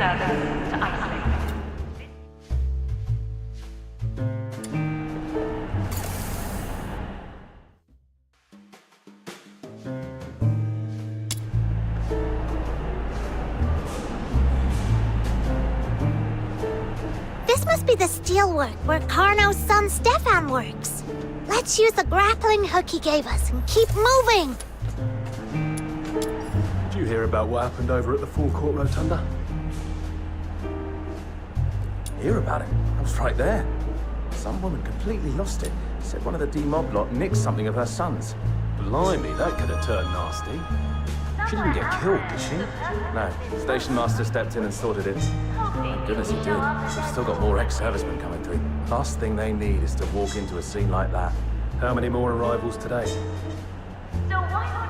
service to Iceland. This must be the steelwork where Carno's son Stefan works. Let's use the grappling hook he gave us and keep moving. Did you hear about what happened over at the forecourt rotunda? Hear about it? I was right there. Some woman completely lost it. Said one of the D-mob lot nicked something of her son's. Blimey, that could have turned nasty. She didn't get killed, did she? No. Station master stepped in and sorted it. Thank goodness he did. We've still got more ex-servicemen coming through. Last thing they need is to walk into a scene like that. How many more arrivals today?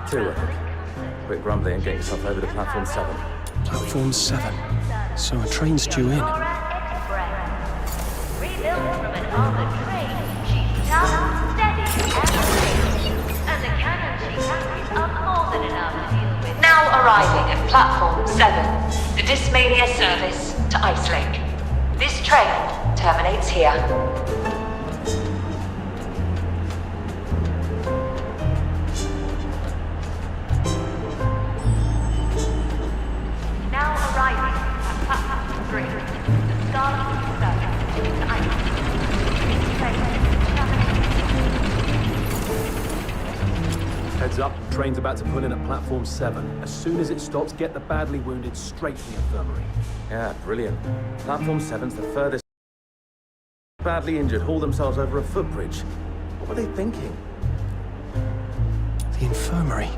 Two, I think. Quit grumbling and get yourself over to platform 7. Platform 7. So a train's due in. Rebuilt from an armored train, she's tough, steady, and safe. And the cannon she carries are more than enough to deal with. Now arriving at platform 7, the Dismania service to Ice Lake. This train terminates here. Now arriving at platform 3, the Starlight service to Ice Lake. This train terminates. Heads up, train's about to pull in at platform 7. As soon as it stops, get the badly wounded straight to the infirmary. Yeah, brilliant. Platform 7's the furthest. Badly injured haul themselves over a footbridge. What were they thinking? The infirmary.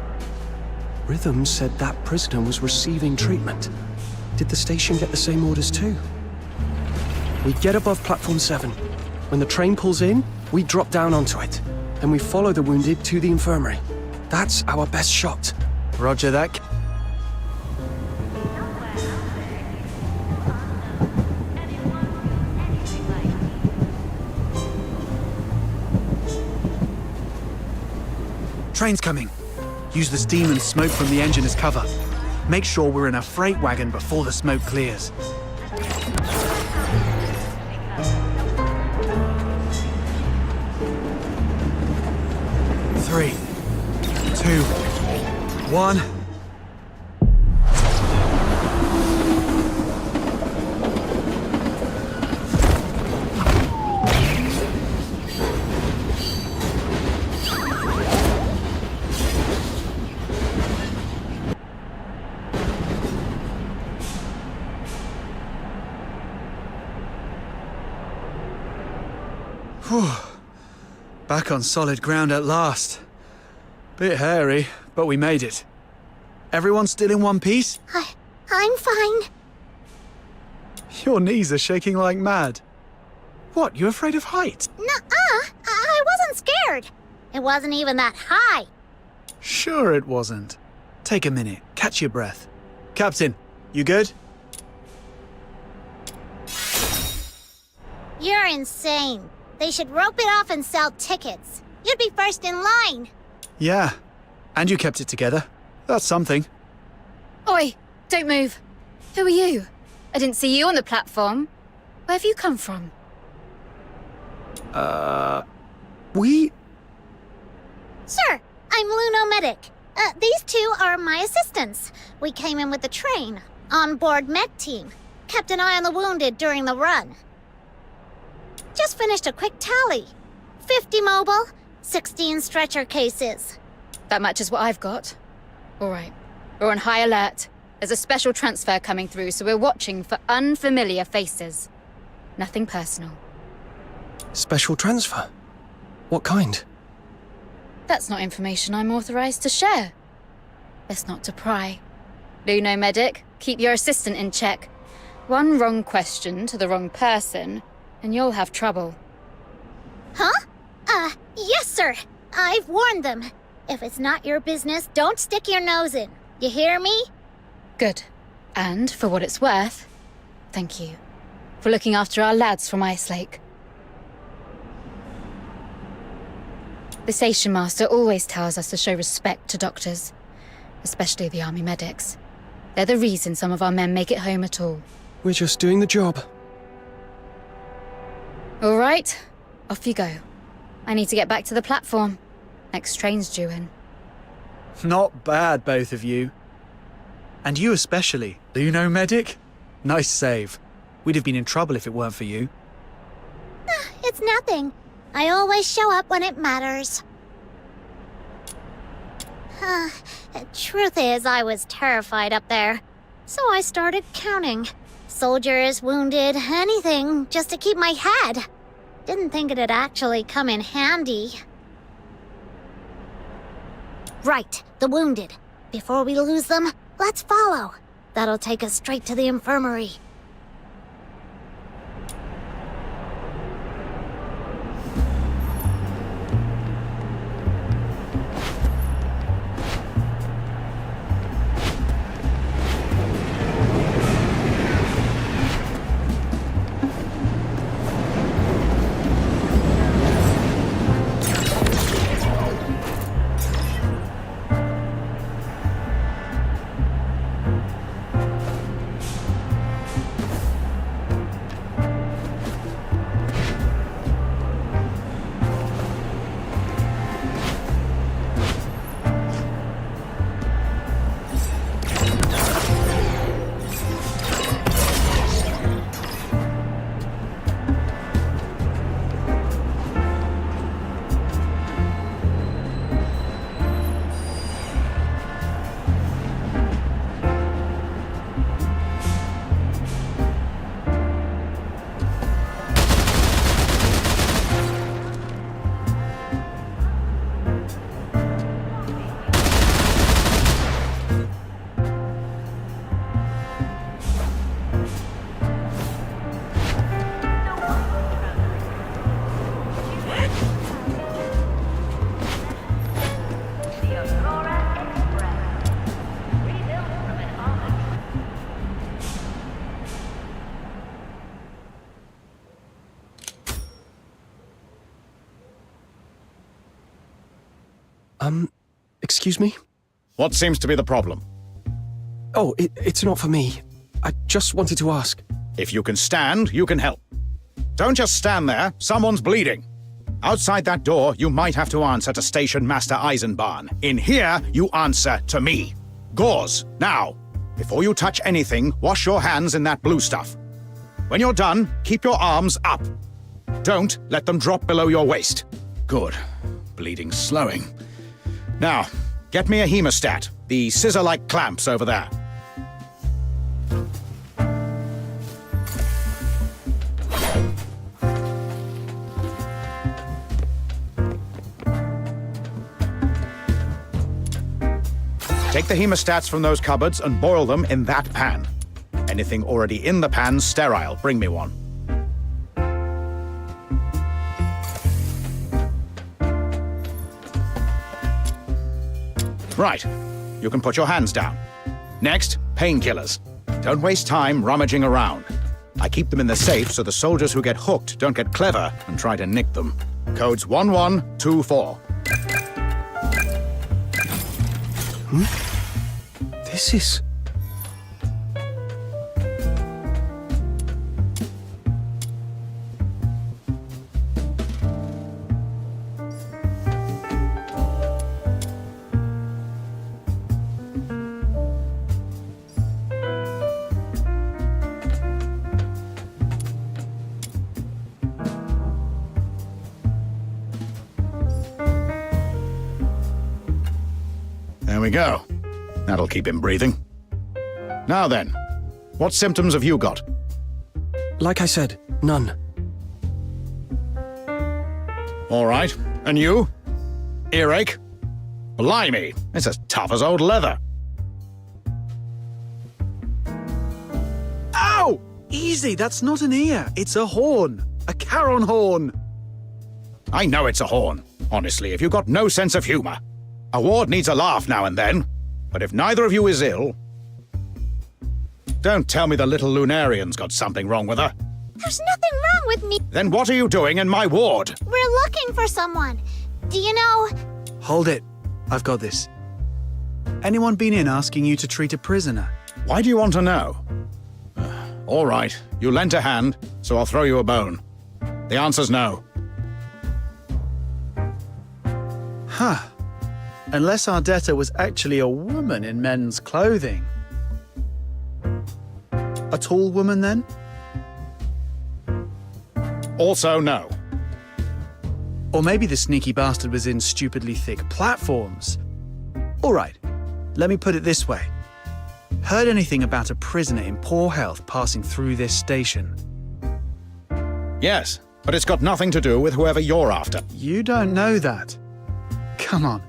Rhythm said that prisoner was receiving treatment. Did the station get the same orders too? We get above platform 7. When the train pulls in, we drop down onto it. Then we follow the wounded to the infirmary. That's our best shot. Roger that. Train's coming. Use the steam and smoke from the engine as cover. Make sure we're in a freight wagon before the smoke clears. Three, 2, 1. Whew. Back on solid ground at last. Bit hairy, but we made it. Everyone still in one piece? I'm fine. Your knees are shaking like mad. What, you afraid of heights? Nuh-uh. I wasn't scared. It wasn't even that high. Sure it wasn't. Take a minute, catch your breath. Captain, you good? You're insane. They should rope it off and sell tickets. You'd be first in line. Yeah, and you kept it together. That's something. Oi, don't move. Who are you? I didn't see you on the platform. Where have you come from? We... Sir, I'm Luno Medic. These two are my assistants. We came in with the train. On-board med team. Kept an eye on the wounded during the run. Just finished a quick tally. 50 mobile, 16 stretcher cases. That matches what I've got. All right, we're on high alert. There's a special transfer coming through, so we're watching for unfamiliar faces. Nothing personal. Special transfer? What kind? That's not information I'm authorized to share. Best not to pry. Luno Medic, keep your assistant in check. One wrong question to the wrong person, and you'll have trouble. Huh? Yes, sir. I've warned them. If it's not your business, don't stick your nose in. You hear me? Good. And, for what it's worth, thank you for looking after our lads from Ice Lake. The station master always tells us to show respect to doctors, especially the army medics. They're the reason some of our men make it home at all. We're just doing the job. All right, off you go. I need to get back to the platform. Next train's due in. Not bad, both of you. And you especially, Luno Medic. Nice save. We'd have been in trouble if it weren't for you. It's nothing. I always show up when it matters. Truth is, I was terrified up there. So I started counting. Soldiers, wounded, anything, just to keep my head. Didn't think it'd actually come in handy. Right, the wounded. Before we lose them, let's follow. That'll take us straight to the infirmary. Excuse me? What seems to be the problem? Oh, it's not for me. I just wanted to ask. If you can stand, you can help. Don't just stand there, someone's bleeding. Outside that door, you might have to answer to Station Master Eisenbahn. In here, you answer to me. Gauze, now. Before you touch anything, wash your hands in that blue stuff. When you're done, keep your arms up. Don't let them drop below your waist. Good. Bleeding's slowing. Now, get me a hemostat. The scissor-like clamps over there. Take the hemostats from those cupboards and boil them in that pan. Anything already in the pan's sterile. Bring me one. Right. You can put your hands down. Next, painkillers. Don't waste time rummaging around. I keep them in the safe so the soldiers who get hooked don't get clever and try to nick them. Code's 1124. This is... There we go. That'll keep him breathing. Now then, what symptoms have you got? Like I said, none. All right. And you? Earache? Blimey, it's as tough as old leather. Ow! Easy, that's not an ear. It's a horn. A Charon horn. I know it's a horn. Honestly, if you've got no sense of humor. A ward needs a laugh now and then. But if neither of you is ill... Don't tell me the little Lunarian's got something wrong with her. There's nothing wrong with me. Then what are you doing in my ward? We're looking for someone. Do you know... Hold it. I've got this. Anyone been in asking you to treat a prisoner? Why do you want to know? All right, you lent a hand, so I'll throw you a bone. The answer's no. Huh. Unless our debtor was actually a woman in men's clothing. A tall woman, then? Also no. Or maybe the sneaky bastard was in stupidly thick platforms. All right, let me put it this way. Heard anything about a prisoner in poor health passing through this station? Yes, but it's got nothing to do with whoever you're after. You don't know that. Come on,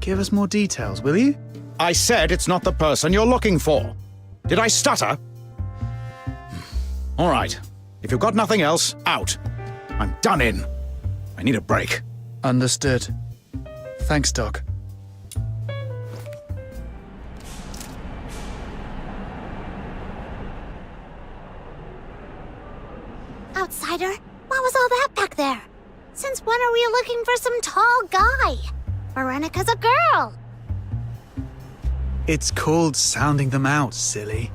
give us more details, will you? I said it's not the person you're looking for. Did I stutter? All right, if you've got nothing else, out. I'm done in. I need a break. Understood. Thanks, Doc. Outsider, what was all that back there? Since when are we looking for some tall guy? Veronica's a girl. It's called sounding them out, silly.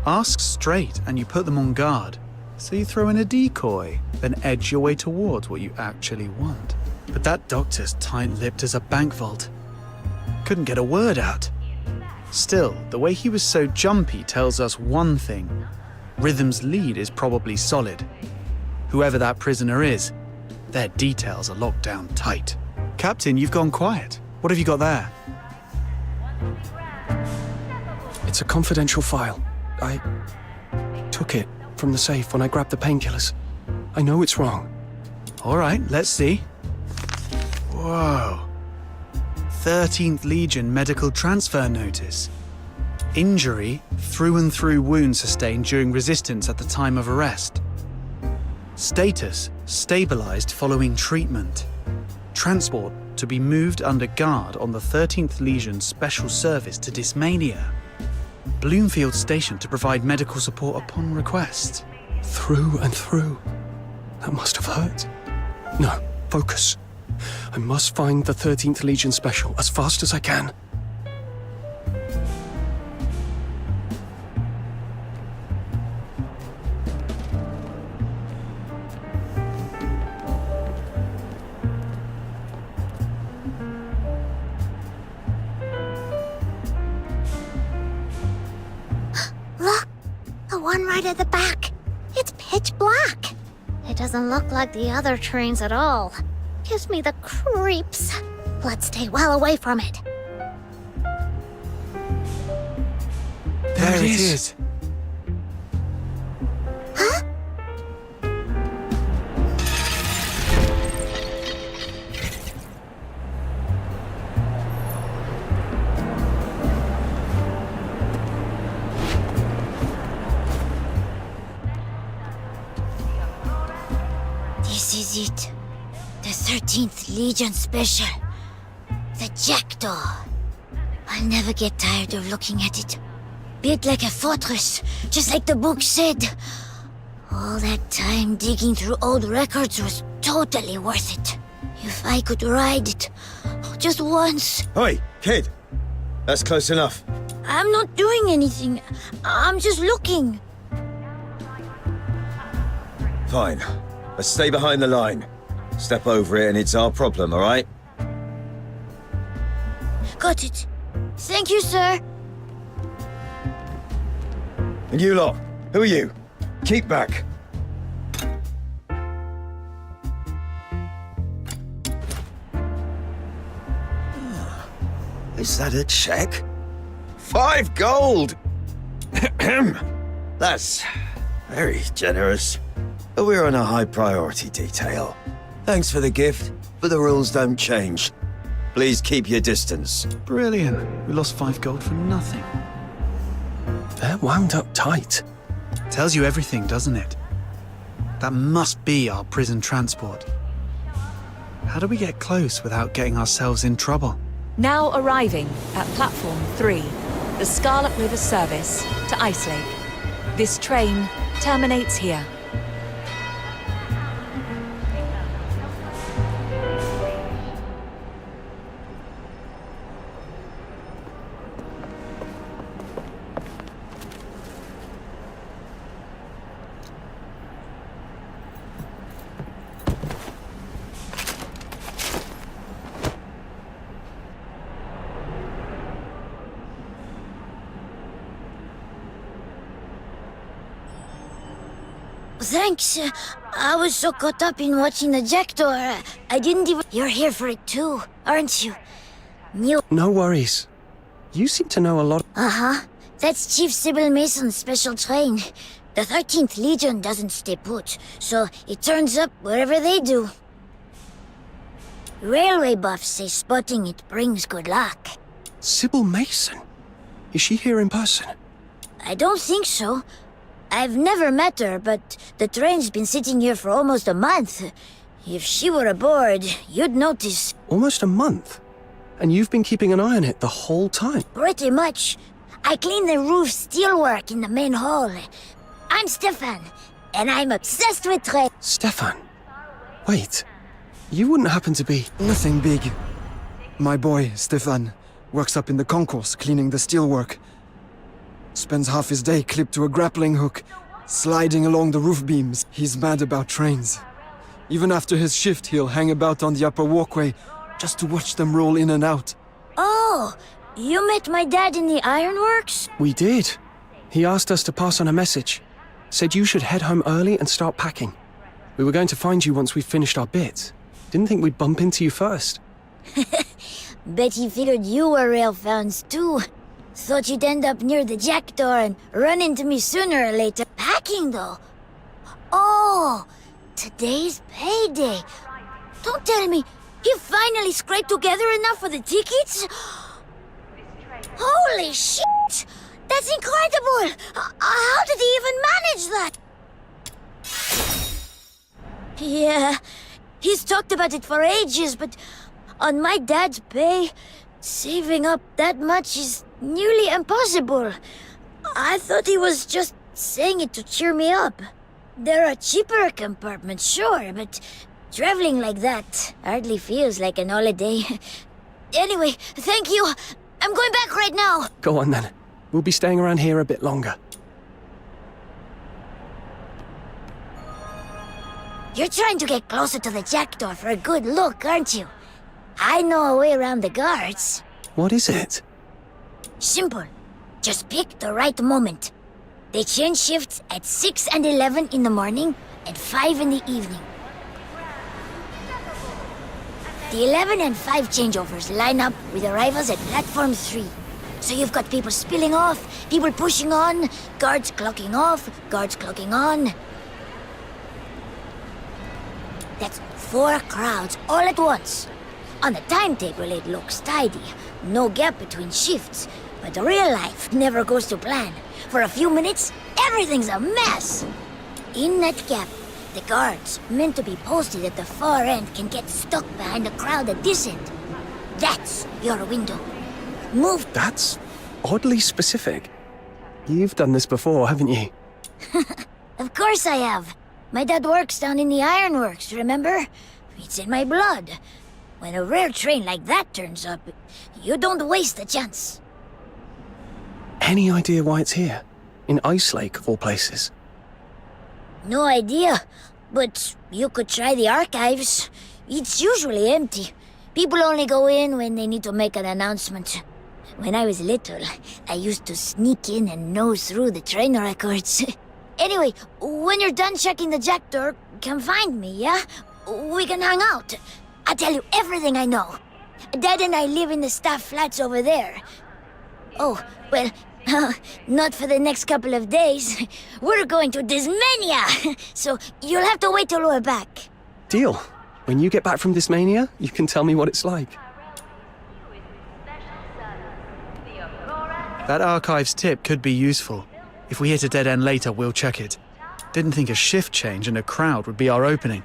Ask straight and you put them on guard. So you throw in a decoy, then edge your way towards what you actually want. But that doctor's tight-lipped as a bank vault. Couldn't get a word out. Still, the way he was so jumpy tells us one thing. Rhythm's lead is probably solid. Whoever that prisoner is, their details are locked down tight. Captain, you've gone quiet. What have you got there? It's a confidential file. I took it from the safe when I grabbed the painkillers. I know it's wrong. All right, let's see. Whoa. 13th Legion medical transfer notice. Injury, through and through wound sustained during resistance at the time of arrest. Status, stabilized following treatment. Transport to be moved under guard on the 13th Legion Special Service to Dismania. Bloomfield Station to provide medical support upon request. Through and through. That must have hurt. No, focus. I must find the 13th Legion Special as fast as I can. Look, the one right at the back. It's pitch black. It doesn't look like the other trains at all. Gives me the creeps. Let's stay well away from it. There it is. Huh? This is it. The 13th Legion Special. The Jackdaw. I'll never get tired of looking at it. Built like a fortress, just like the book said. All that time digging through old records was totally worth it. If I could ride it, just once. Oi, kid. That's close enough. I'm not doing anything. I'm just looking. Fine. Let's stay behind the line. Step over it and it's our problem, all right? Got it. Thank you, sir. And you lot, who are you? Keep back. Is that a check? 5 gold! That's very generous. But we're on a high priority detail. Thanks for the gift, but the rules don't change. Please keep your distance. Brilliant. We lost 5 gold for nothing. They're wound up tight. Tells you everything, doesn't it? That must be our prison transport. How do we get close without getting ourselves in trouble? Now arriving at Platform 3, the Scarlet River service to Icelake. This train terminates here. Thanks. I was so caught up in watching the Jackdaw, I didn't even... You're here for it too, aren't you? No worries. You seem to know a lot. Uh-huh. That's Chief Sybil Mason's special train. The 13th Legion doesn't stay put, so it turns up wherever they do. Railway buffs say spotting it brings good luck. Sybil Mason? Is she here in person? I don't think so. I've never met her, but the train's been sitting here for almost a month. If she were aboard, you'd notice. Almost a month? And you've been keeping an eye on it the whole time? Pretty much. I clean the roof steelwork in the main hall. I'm Stefan, and I'm obsessed with trains. Stefan? Wait. You wouldn't happen to be... Nothing big. My boy, Stefan, works up in the concourse cleaning the steelwork. Spends half his day clipped to a grappling hook, sliding along the roof beams. He's mad about trains. Even after his shift, he'll hang about on the upper walkway just to watch them roll in and out. Oh, you met my dad in the ironworks? We did. He asked us to pass on a message. Said you should head home early and start packing. We were going to find you once we finished our bit. Didn't think we'd bump into you first. Bet he figured you were rail fans too. Thought you'd end up near the Jackdaw and run into me sooner or later. Packing though? Oh, today's payday. Don't tell me you finally scraped together enough for the tickets? Holy shit! That's incredible! How did he even manage that? Yeah, he's talked about it for ages, but on my dad's pay, saving up that much is nearly impossible. I thought he was just saying it to cheer me up. There are cheaper compartments, sure, but traveling like that hardly feels like an holiday. Anyway, thank you. I'm going back right now. Go on then. We'll be staying around here a bit longer. You're trying to get closer to the Jackdaw for a good look, aren't you? I know a way around the guards. What is it? Simple. Just pick the right moment. They change shifts at 6 and 11 in the morning and 5 in the evening. The 11 and 5 changeovers line up with arrivals at Platform 3. So you've got people spilling off, people pushing on, guards clocking off, guards clocking on. That's 4 crowds all at once. On the timetable it looks tidy, no gap between shifts, but real life never goes to plan. For a few minutes, everything's a mess. In that gap, the guards, meant to be posted at the far end, can get stuck behind the crowd at this end. That's your window. Move. That's oddly specific. You've done this before, haven't you? Of course I have. My dad works down in the ironworks, remember? It's in my blood. When a rare train like that turns up, you don't waste a chance. Any idea why it's here? In Ice Lake, of all places. No idea, but you could try the archives. It's usually empty. People only go in when they need to make an announcement. When I was little, I used to sneak in and nose through the train records. Anyway, when you're done checking the Jackdaw, come find me, yeah? We can hang out. I'll tell you everything I know. Dad and I live in the staff flats over there. Oh, well, not for the next couple of days. We're going to Dismania, so you'll have to wait till we're back. Deal. When you get back from Dismania, you can tell me what it's like. That archives tip could be useful. If we hit a dead end later, we'll check it. Didn't think a shift change and a crowd would be our opening.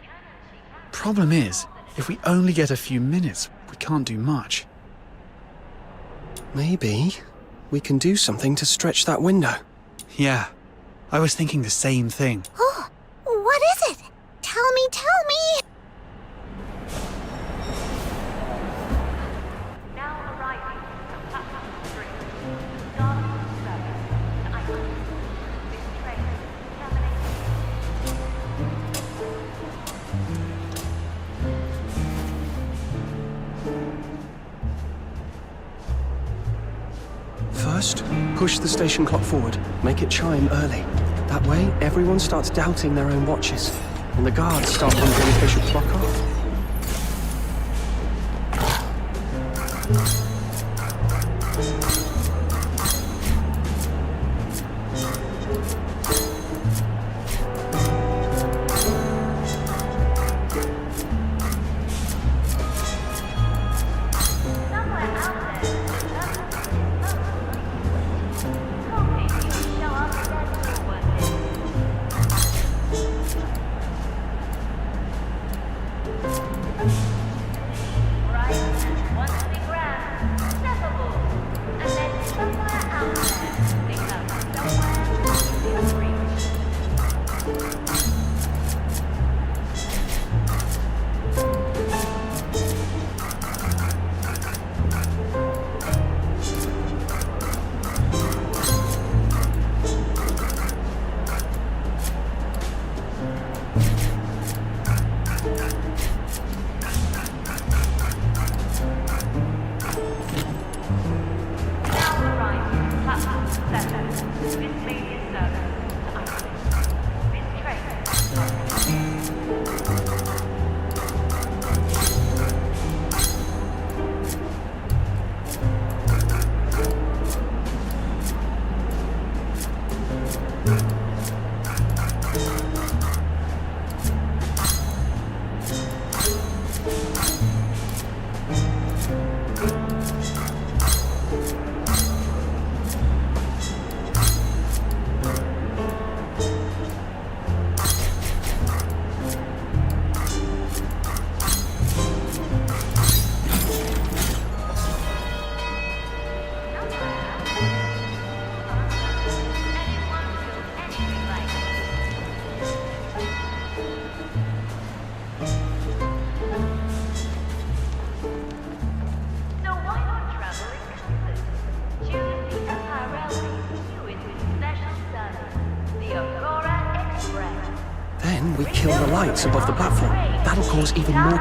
Problem is, if we only get a few minutes, we can't do much. Maybe we can do something to stretch that window. Yeah, I was thinking the same thing. Oh, what is it? Tell me, tell me! Now arriving at platform 3, Scarlet service to Iceland. This train terminates. First, push the station clock forward. Make it chime early. That way, everyone starts doubting their own watches, and the guards start wondering if they should clock off. Then we kill the lights above the platform. That'll cause even more...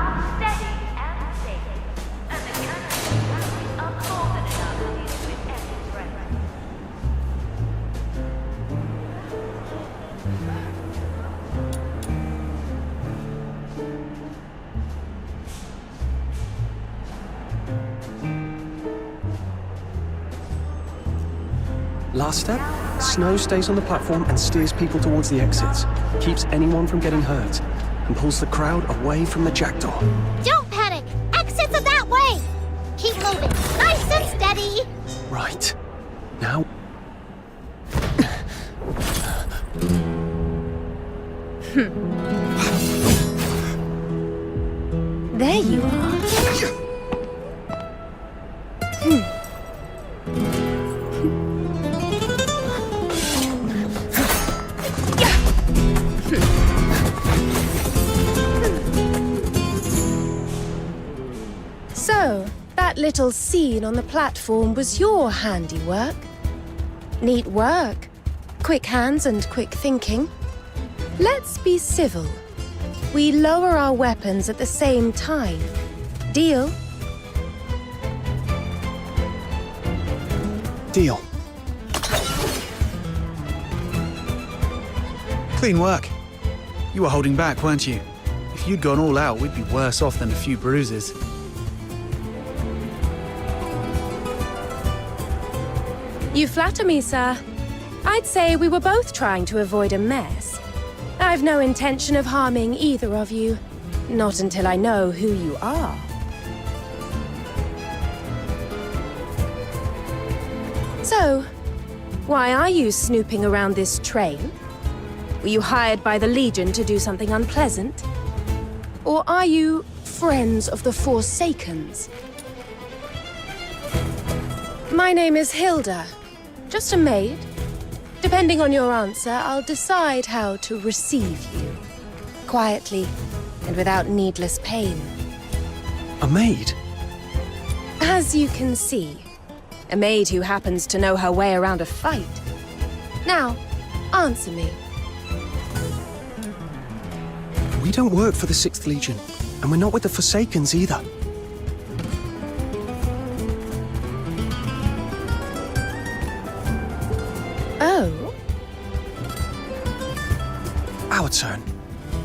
Last step, Snow stays on the platform and steers people towards the exits, keeps anyone from getting hurt, and pulls the crowd away from the jackdaw. Don't panic! Exits are that way! Keep moving, nice and steady! Right. Now... There you are. So, that little scene on the platform was your handiwork. Neat work. Quick hands and quick thinking. Let's be civil. We lower our weapons at the same time. Deal? Deal. Clean work. You were holding back, weren't you? If you'd gone all out, we'd be worse off than a few bruises. You flatter me, sir. I'd say we were both trying to avoid a mess. I've no intention of harming either of you. Not until I know who you are. So, why are you snooping around this train? Were you hired by the Legion to do something unpleasant? Or are you friends of the Forsakens? My name is Hilda. Just a maid. Depending on your answer, I'll decide how to receive you. Quietly, and without needless pain. A maid? As you can see, a maid who happens to know her way around a fight. Now, answer me. We don't work for the 6th Legion, and we're not with the Forsakens either. Oh? our turn.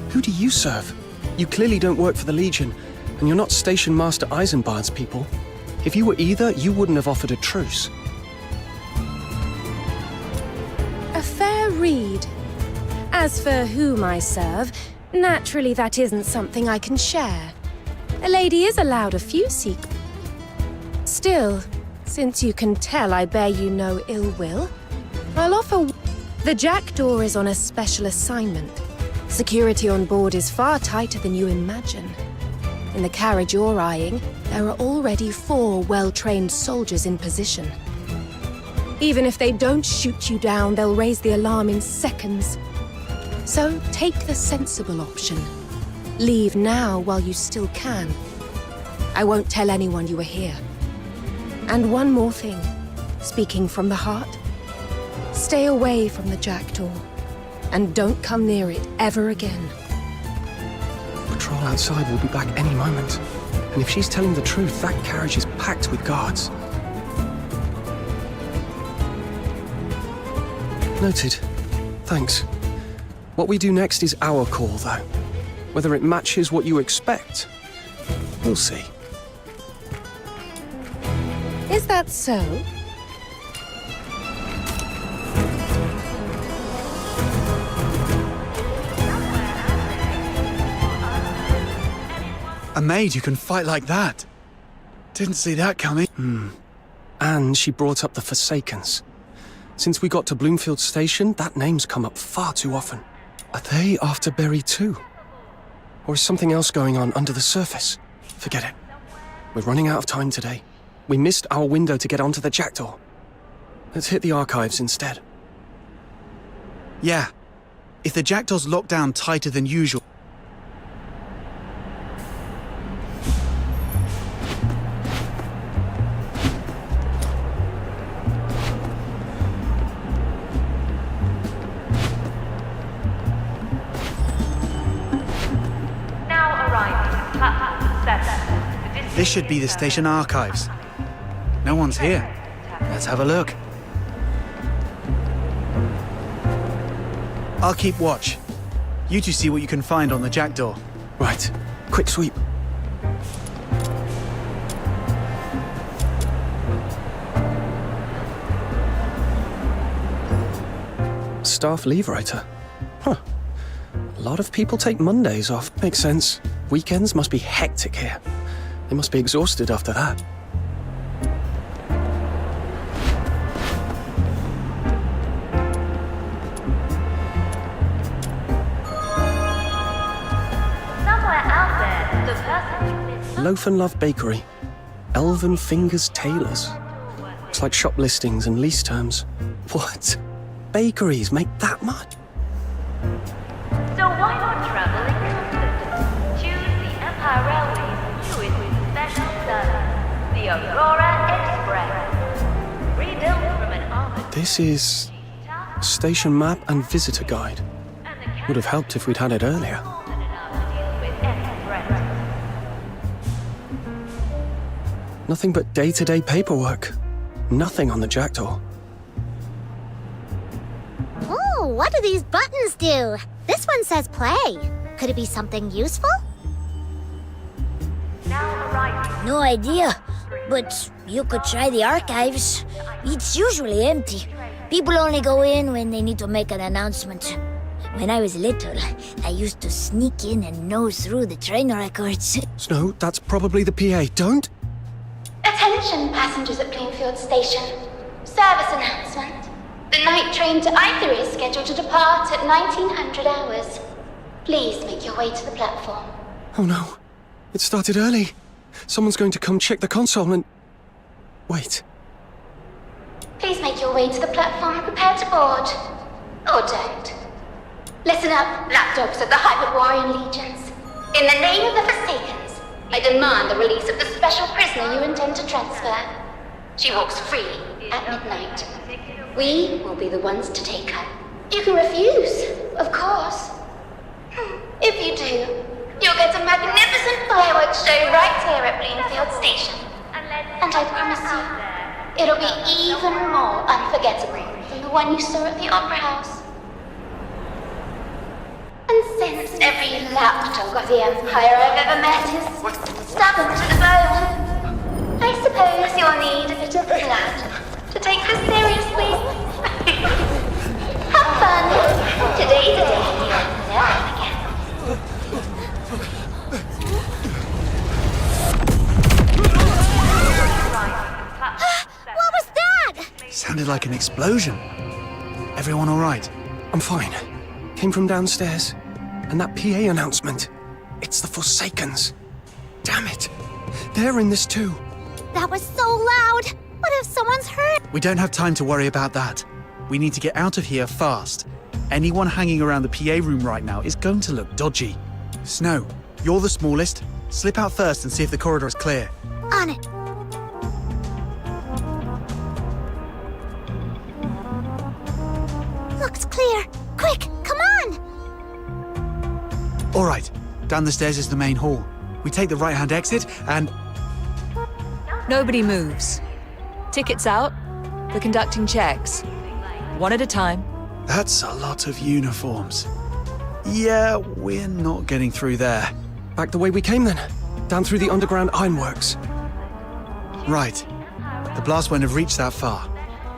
Who do you serve? You clearly don't work for the Legion, and you're not Station Master Eisenbahn's people. If you were either, you wouldn't have offered a truce. A fair read. As for whom I serve, naturally that isn't something I can share. A lady is allowed a few secrets. Still, since you can tell I bear you no ill will, I'll offer... The jackdaw is on a special assignment. Security on board is far tighter than you imagine. In the carriage you're eyeing, there are already 4 well-trained soldiers in position. Even if they don't shoot you down, they'll raise the alarm in seconds. So take the sensible option. Leave now while you still can. I won't tell anyone you were here. And one more thing, speaking from the heart, stay away from the jackdaw, and don't come near it ever again. Patrol outside will be back any moment. And if she's telling the truth, that carriage is packed with guards. Noted. Thanks. What we do next is our call, though. Whether it matches what you expect, we'll see. Is that so? A maid who can fight like that. Didn't see that coming. And she brought up the Forsakens. Since we got to Bloomfield Station, that name's come up far too often. Are they after Berry too? Or is something else going on under the surface? Forget it. We're running out of time today. We missed our window to get onto the jackdaw. Let's hit the archives instead. Yeah. If the jackdaw's locked down tighter than usual... Now arriving at platform 7. This should be the station archives. No one's here. Let's have a look. I'll keep watch. You two see what you can find on the jackdaw. Right. Quick sweep. Staff leave writer. Huh. A lot of people take Mondays off. Makes sense. Weekends must be hectic here. They must be exhausted after that. Somewhere out there, the person who Loaf and Love Bakery. Elven Fingers Tailors. Looks like shop listings and lease terms. What? Bakeries make that much? So why not travel in comfort? Choose the Empire Railway's newest special service, the Aurora Express. Rebuilt from an armored... This is station map and visitor guide. Would have helped if we'd had it earlier. Nothing but day-to-day paperwork. Nothing on the jackdaw. Ooh, what do these buttons do? This one says play. Could it be something useful? No idea, but you could try the archives. It's usually empty. People only go in when they need to make an announcement. When I was little, I used to sneak in and nose through the train records. Snow, that's probably the PA. Don't! Attention passengers at Bloomfield Station. Service announcement. The night train to Either is scheduled to depart at 1900 hours. Please make your way to the platform. Oh no. It started early. Someone's going to come check the console and... Wait. Please make your way to the platform and prepare to board. Or don't. Listen up, lapdogs of the Hyperborean Legions. In the name of the Forsakens, I demand the release of the special prisoner you intend to transfer. She walks free at midnight. We will be the ones to take her. You can refuse, of course. If you do, you'll get a magnificent fireworks show right here at Bloomfield Station. And I promise you, it'll be even more unforgettable than the one you saw at the Opera House. Since every lapdog of the Empire I've ever met is stubborn to the bone, I suppose you'll need a bit of blood to take this seriously. Have fun. Today's a day you'll never forget. What was that? Sounded like an explosion. Everyone all right? I'm fine. Came from downstairs. And that PA announcement. It's the Forsakens. Damn it. They're in this too. That was so loud. What if someone's hurt? We don't have time to worry about that. We need to get out of here fast. Anyone hanging around the PA room right now is going to look dodgy. Snow, you're the smallest. Slip out first and see if the corridor is clear. On it. Looks clear. Quick, come on! All right, down the stairs is the main hall. We take the right-hand exit and... Nobody moves. Tickets out. We're conducting checks. One at a time. That's a lot of uniforms. Yeah, we're not getting through there. Back the way we came then. Down through the underground ironworks. Right. The blast won't have reached that far.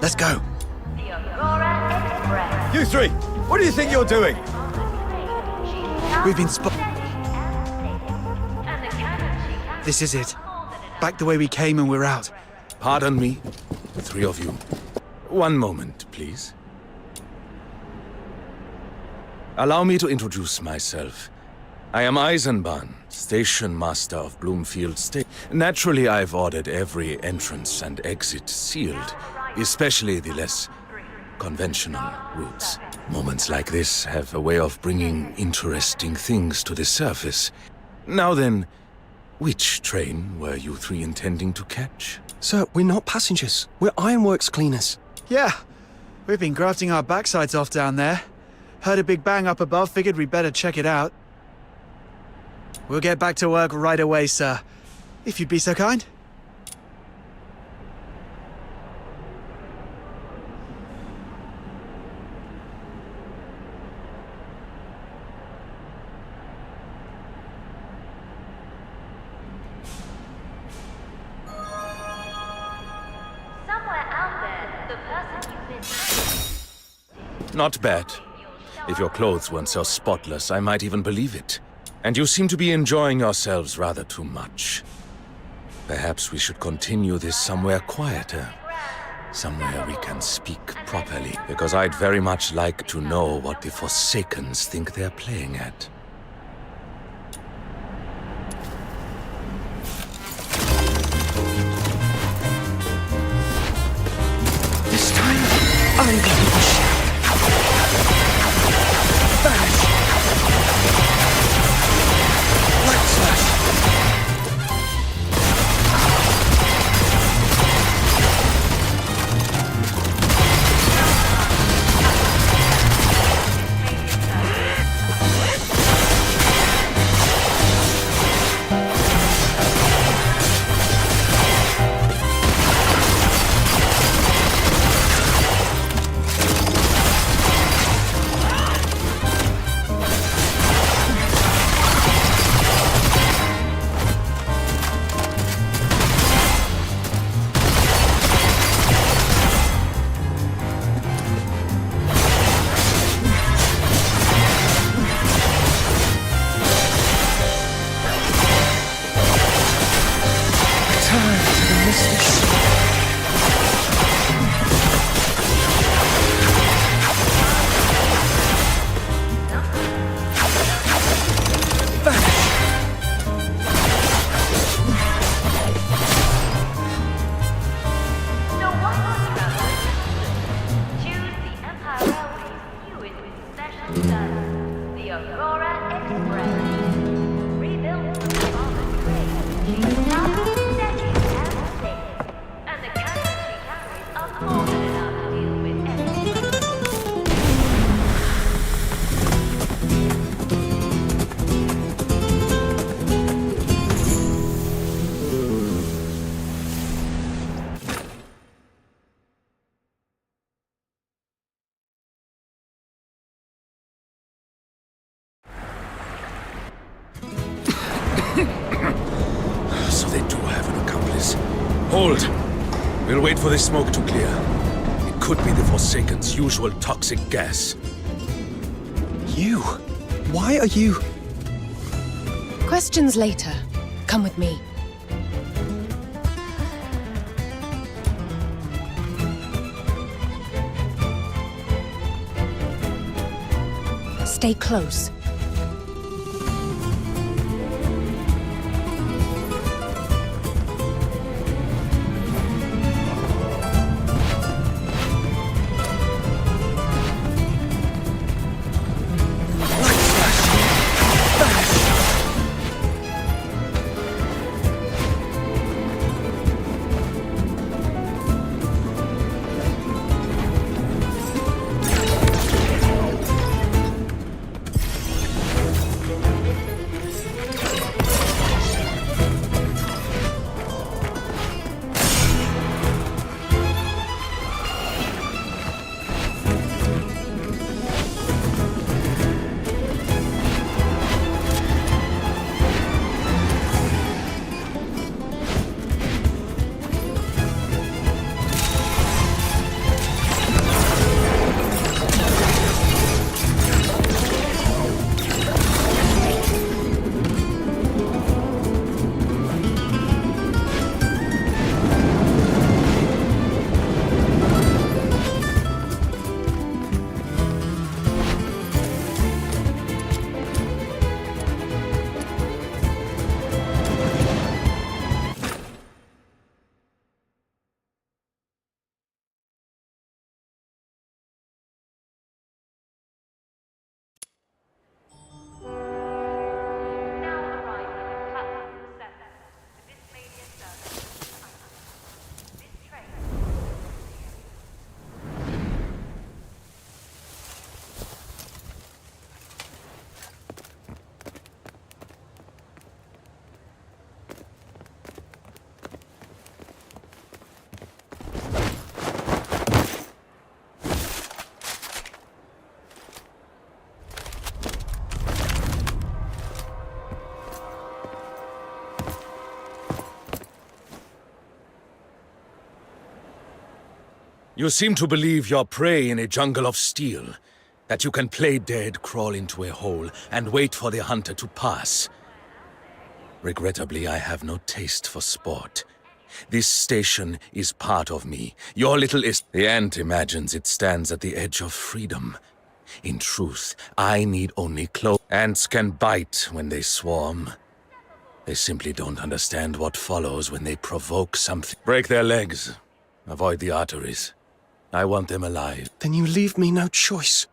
Let's go. You three, what do you think you're doing? We've been This is it. Back the way we came and we're out. Pardon me, the three of you. One moment, please. Allow me to introduce myself. I am Eisenbahn, station master of Bloomfield State. Naturally, I've ordered every entrance and exit sealed, especially the less conventional routes. Moments like this have a way of bringing interesting things to the surface. Now then, which train were you three intending to catch? Sir, we're not passengers. We're ironworks cleaners. Yeah, we've been grafting our backsides off down there. Heard a big bang up above, figured we'd better check it out. We'll get back to work right away, sir. If you'd be so kind. Somewhere out there, the person you missed. Not bad. If your clothes weren't so spotless, I might even believe it. And you seem to be enjoying yourselves rather too much. Perhaps we should continue this somewhere quieter. Somewhere we can speak properly. Because I'd very much like to know what the Forsakens think they're playing at. This time, I'm gonna be the shit. Vanish! Light slash! Hold! We'll wait for the smoke to clear. It could be the Forsaken's usual toxic gas. You? Why are you... Questions later. Come with me. Stay close. You seem to believe you're prey in a jungle of steel, that you can play dead, crawl into a hole, and wait for the hunter to pass. Regrettably, I have no taste for sport. This station is part of me. Your little the ant imagines it stands at the edge of freedom. In truth, I need only close. Ants can bite when they swarm. They simply don't understand what follows when they provoke something. Break their legs. Avoid the arteries. I want them alive. Then you leave me no choice.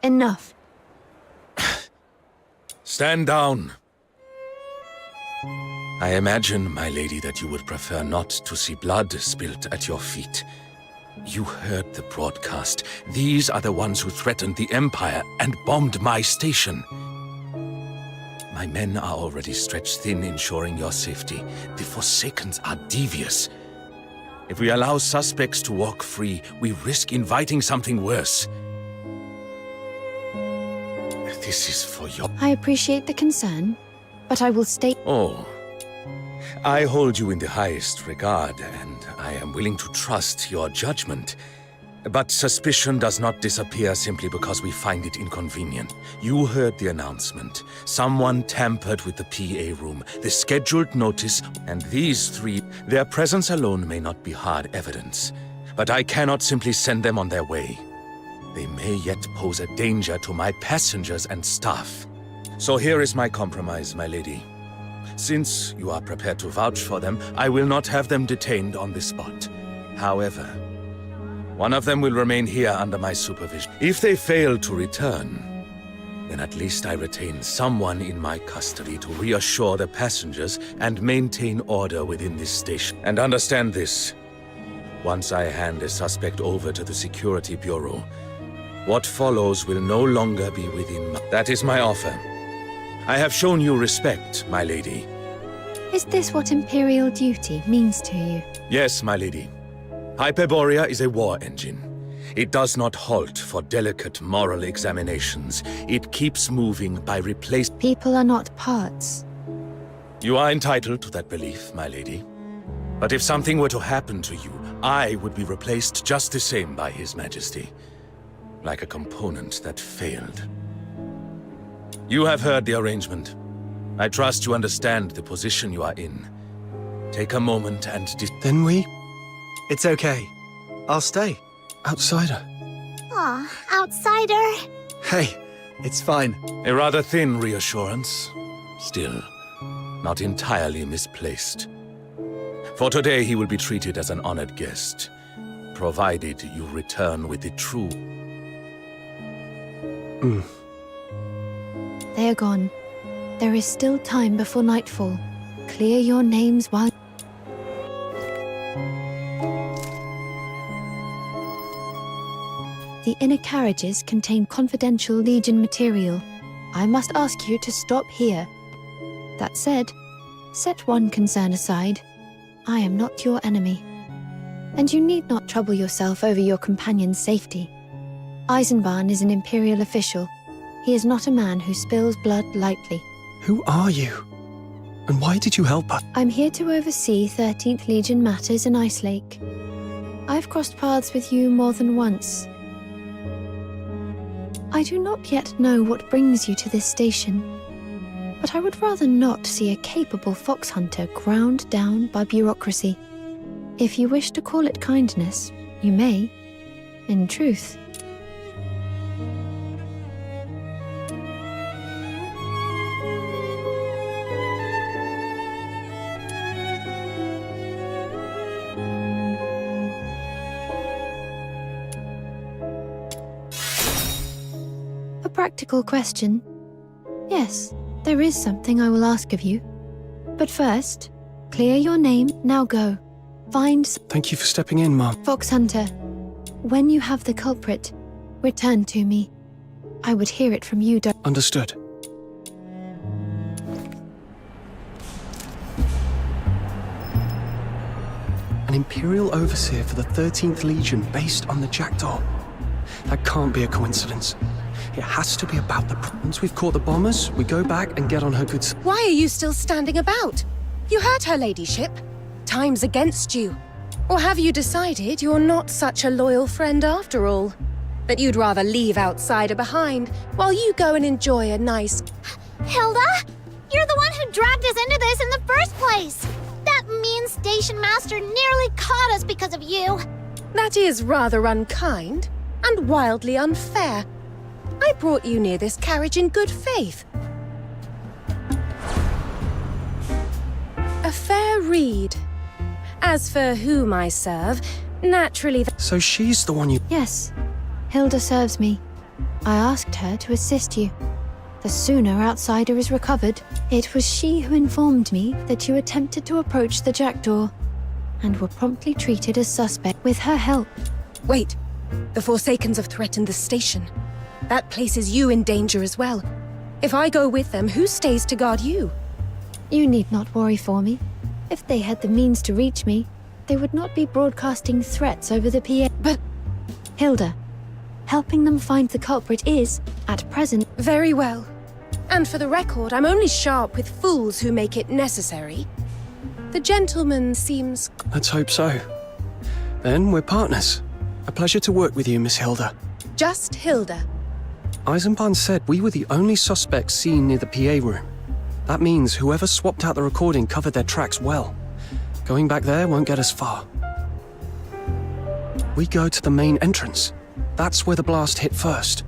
Enough. Stand down. I imagine, my lady, that you would prefer not to see blood spilt at your feet. You heard the broadcast. These are the ones who threatened the Empire and bombed my station. My men are already stretched thin, ensuring your safety. The Forsakens are devious. If we allow suspects to walk free, we risk inviting something worse. This is for your... I appreciate the concern, but I will stay... Oh. I hold you in the highest regard, and I am willing to trust your judgment. But suspicion does not disappear simply because we find it inconvenient. You heard the announcement. Someone tampered with the PA room, the scheduled notice, and these three... Their presence alone may not be hard evidence, but I cannot simply send them on their way. They may yet pose a danger to my passengers and staff. So here is my compromise, my lady. Since you are prepared to vouch for them, I will not have them detained on the spot. However, one of them will remain here under my supervision. If they fail to return, then at least I retain someone in my custody to reassure the passengers and maintain order within this station. And understand this. Once I hand a suspect over to the Security Bureau, what follows will no longer be within my... That is my offer. I have shown you respect, my lady. Is this what Imperial duty means to you? Yes, my lady. Hyperborea is a war engine. It does not halt for delicate moral examinations. It keeps moving by replacing... People are not parts. You are entitled to that belief, my lady. But if something were to happen to you, I would be replaced just the same by His Majesty. Like a component that failed. You have heard the arrangement. I trust you understand the position you are in. Take a moment and Then we... It's okay. I'll stay. Outsider. Aw, outsider. Hey, it's fine. A rather thin reassurance. Still, not entirely misplaced. For today, he will be treated as an honored guest, provided you return with the true... They are gone. There is still time before nightfall. Clear your names while... The inner carriages contain confidential Legion material. I must ask you to stop here. That said, set one concern aside. I am not your enemy. And you need not trouble yourself over your companion's safety. Eisenbahn is an Imperial official. He is not a man who spills blood lightly. Who are you? And why did you help us? I'm here to oversee 13th Legion matters in Ice Lake. I've crossed paths with you more than once. I do not yet know what brings you to this station, but I would rather not see a capable fox hunter ground down by bureaucracy. If you wish to call it kindness, you may. In truth. A practical question. Yes, there is something I will ask of you. But first, clear your name, now go. Find... Thank you for stepping in, Mom. Fox Hunter, when you have the culprit, return to me. I would hear it from you, Understood. An Imperial Overseer for the 13th Legion based on the Jackdaw. That can't be a coincidence. It has to be about the... Once we've caught the bombers, we go back and get on her good... Why are you still standing about? You heard her ladyship. Time's against you. Or have you decided you're not such a loyal friend after all? That you'd rather leave Outsider behind while you go and enjoy a nice... Hilda? You're the one who dragged us into this in the first place! That mean station master nearly caught us because of you! That is rather unkind and wildly unfair. I brought you near this carriage in good faith. A fair read. As for whom I serve, naturally... So she's the one you... Yes, Hilda serves me. I asked her to assist you. The sooner Outsider is recovered, it was she who informed me that you attempted to approach the Jackdaw and were promptly treated as suspect. With her help... Wait, the Forsakens have threatened the station. That places you in danger as well. If I go with them, who stays to guard you? You need not worry for me. If they had the means to reach me, they would not be broadcasting threats over the PA. But... Hilda, helping them find the culprit is, at present... Very well. And for the record, I'm only sharp with fools who make it necessary. The gentleman seems... Let's hope so. Then we're partners. A pleasure to work with you, Miss Hilda. Just Hilda. Eisenbahn said we were the only suspects seen near the PA room. That means whoever swapped out the recording covered their tracks well. Going back there won't get us far. We go to the main entrance. That's where the blast hit first.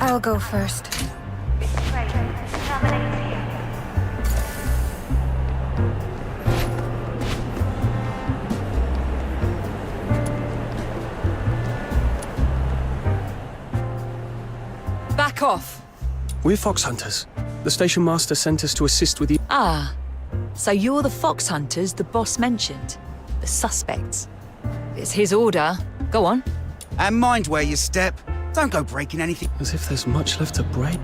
I'll go first. Back off. We're fox hunters. The station master sent us to assist with you. Ah, so you're the fox hunters the boss mentioned. The suspects. It's his order. Go on. And mind where you step. Don't go breaking anything. As if there's much left to break.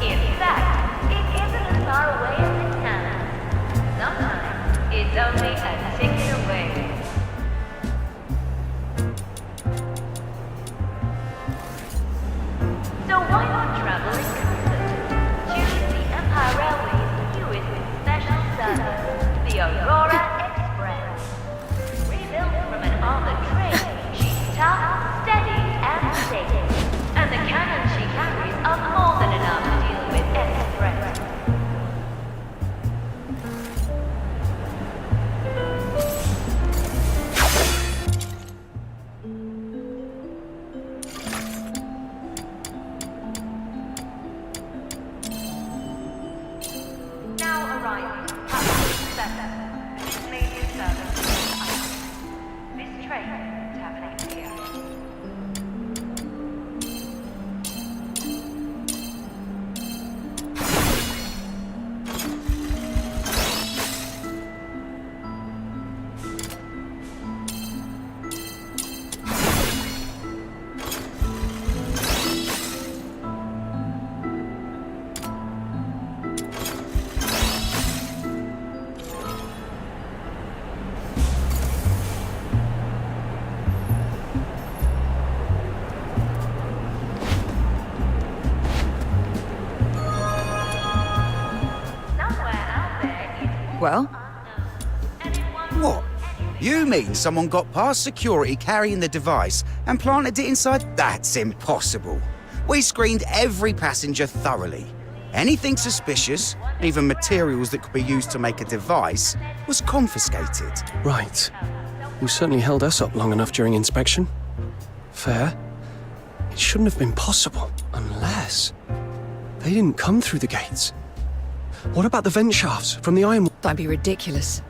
In fact, it isn't as far away as it sounds. Sometimes it's only a ticket away. So why not travel in comfort? Choose the Empire Railway's newest special service, the Aurora Express. Rebuilt from an armored train, she's tough, steady, and safe. And the cannons she carries are more than enough to deal with any threat. Now arriving at platform 7. This may be a service. This train terminates here. Well? What? You mean someone got past security carrying the device and planted it inside? That's impossible. We screened every passenger thoroughly. Anything suspicious, even materials that could be used to make a device, was confiscated. Right. You certainly held us up long enough during inspection. Fair. It shouldn't have been possible, unless they didn't come through the gates. What about the vent shafts from the iron? Don't be ridiculous.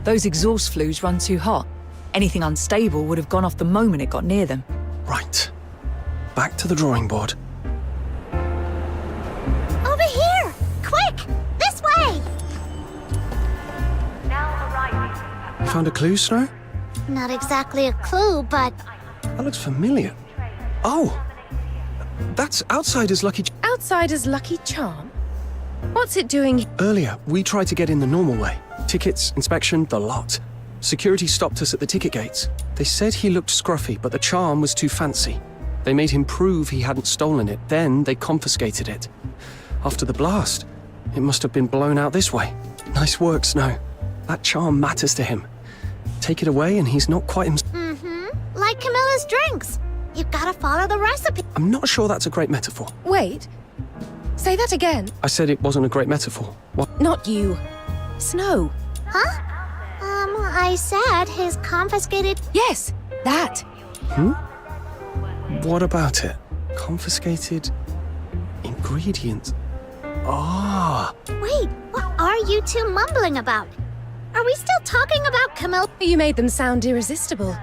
Those exhaust flues run too hot. Anything unstable would have gone off the moment it got near them. Right. Back to the drawing board. Over here! Quick! This way! Now arriving. You found a clue, Snow? Not exactly a clue, but That looks familiar. Oh! That's Outsider's lucky... Outsider's lucky charm? What's it doing? Earlier, we tried to get in the normal way. Tickets, inspection, the lot. Security stopped us at the ticket gates. They said he looked scruffy, but the charm was too fancy. They made him prove he hadn't stolen it. Then they confiscated it. After the blast, it must have been blown out this way. Nice work, Snow. That charm matters to him. Take it away and he's not quite himself. like Camilla's drinks. You've gotta follow the recipe. I'm not sure that's a great metaphor. Wait. Say that again. I said it wasn't a great metaphor. What? Not you. Snow. Huh? I said his confiscated... Yes, that. What about it? Confiscated ingredients. Ah. Wait, what are you two mumbling about? Are we still talking about Camille? You made them sound irresistible.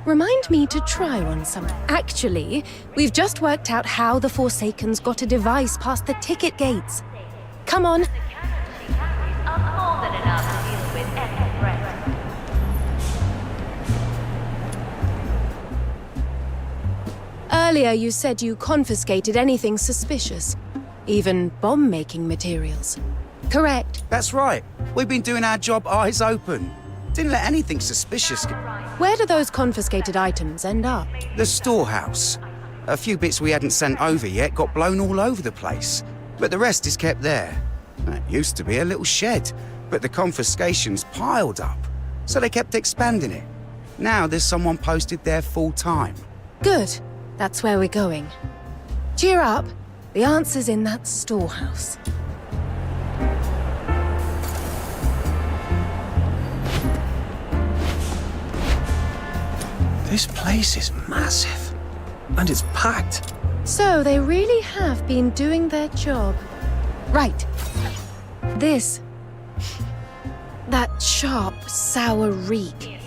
Remind me to try one sometime. Actually, we've just worked out how the Forsakens got a device past the ticket gates. Come on. Earlier you said you confiscated anything suspicious, even bomb-making materials. Correct. That's right. We've been doing our job eyes open. Didn't let anything suspicious get... Where do those confiscated items end up? The storehouse. A few bits we hadn't sent over yet got blown all over the place, but the rest is kept there. It used to be a little shed, but the confiscations piled up, so they kept expanding it. Now there's someone posted there full-time. Good. That's where we're going. Cheer up. The answer's in that storehouse. This place is massive. And it's packed. So they really have been doing their job. Right. This. That sharp, sour reek.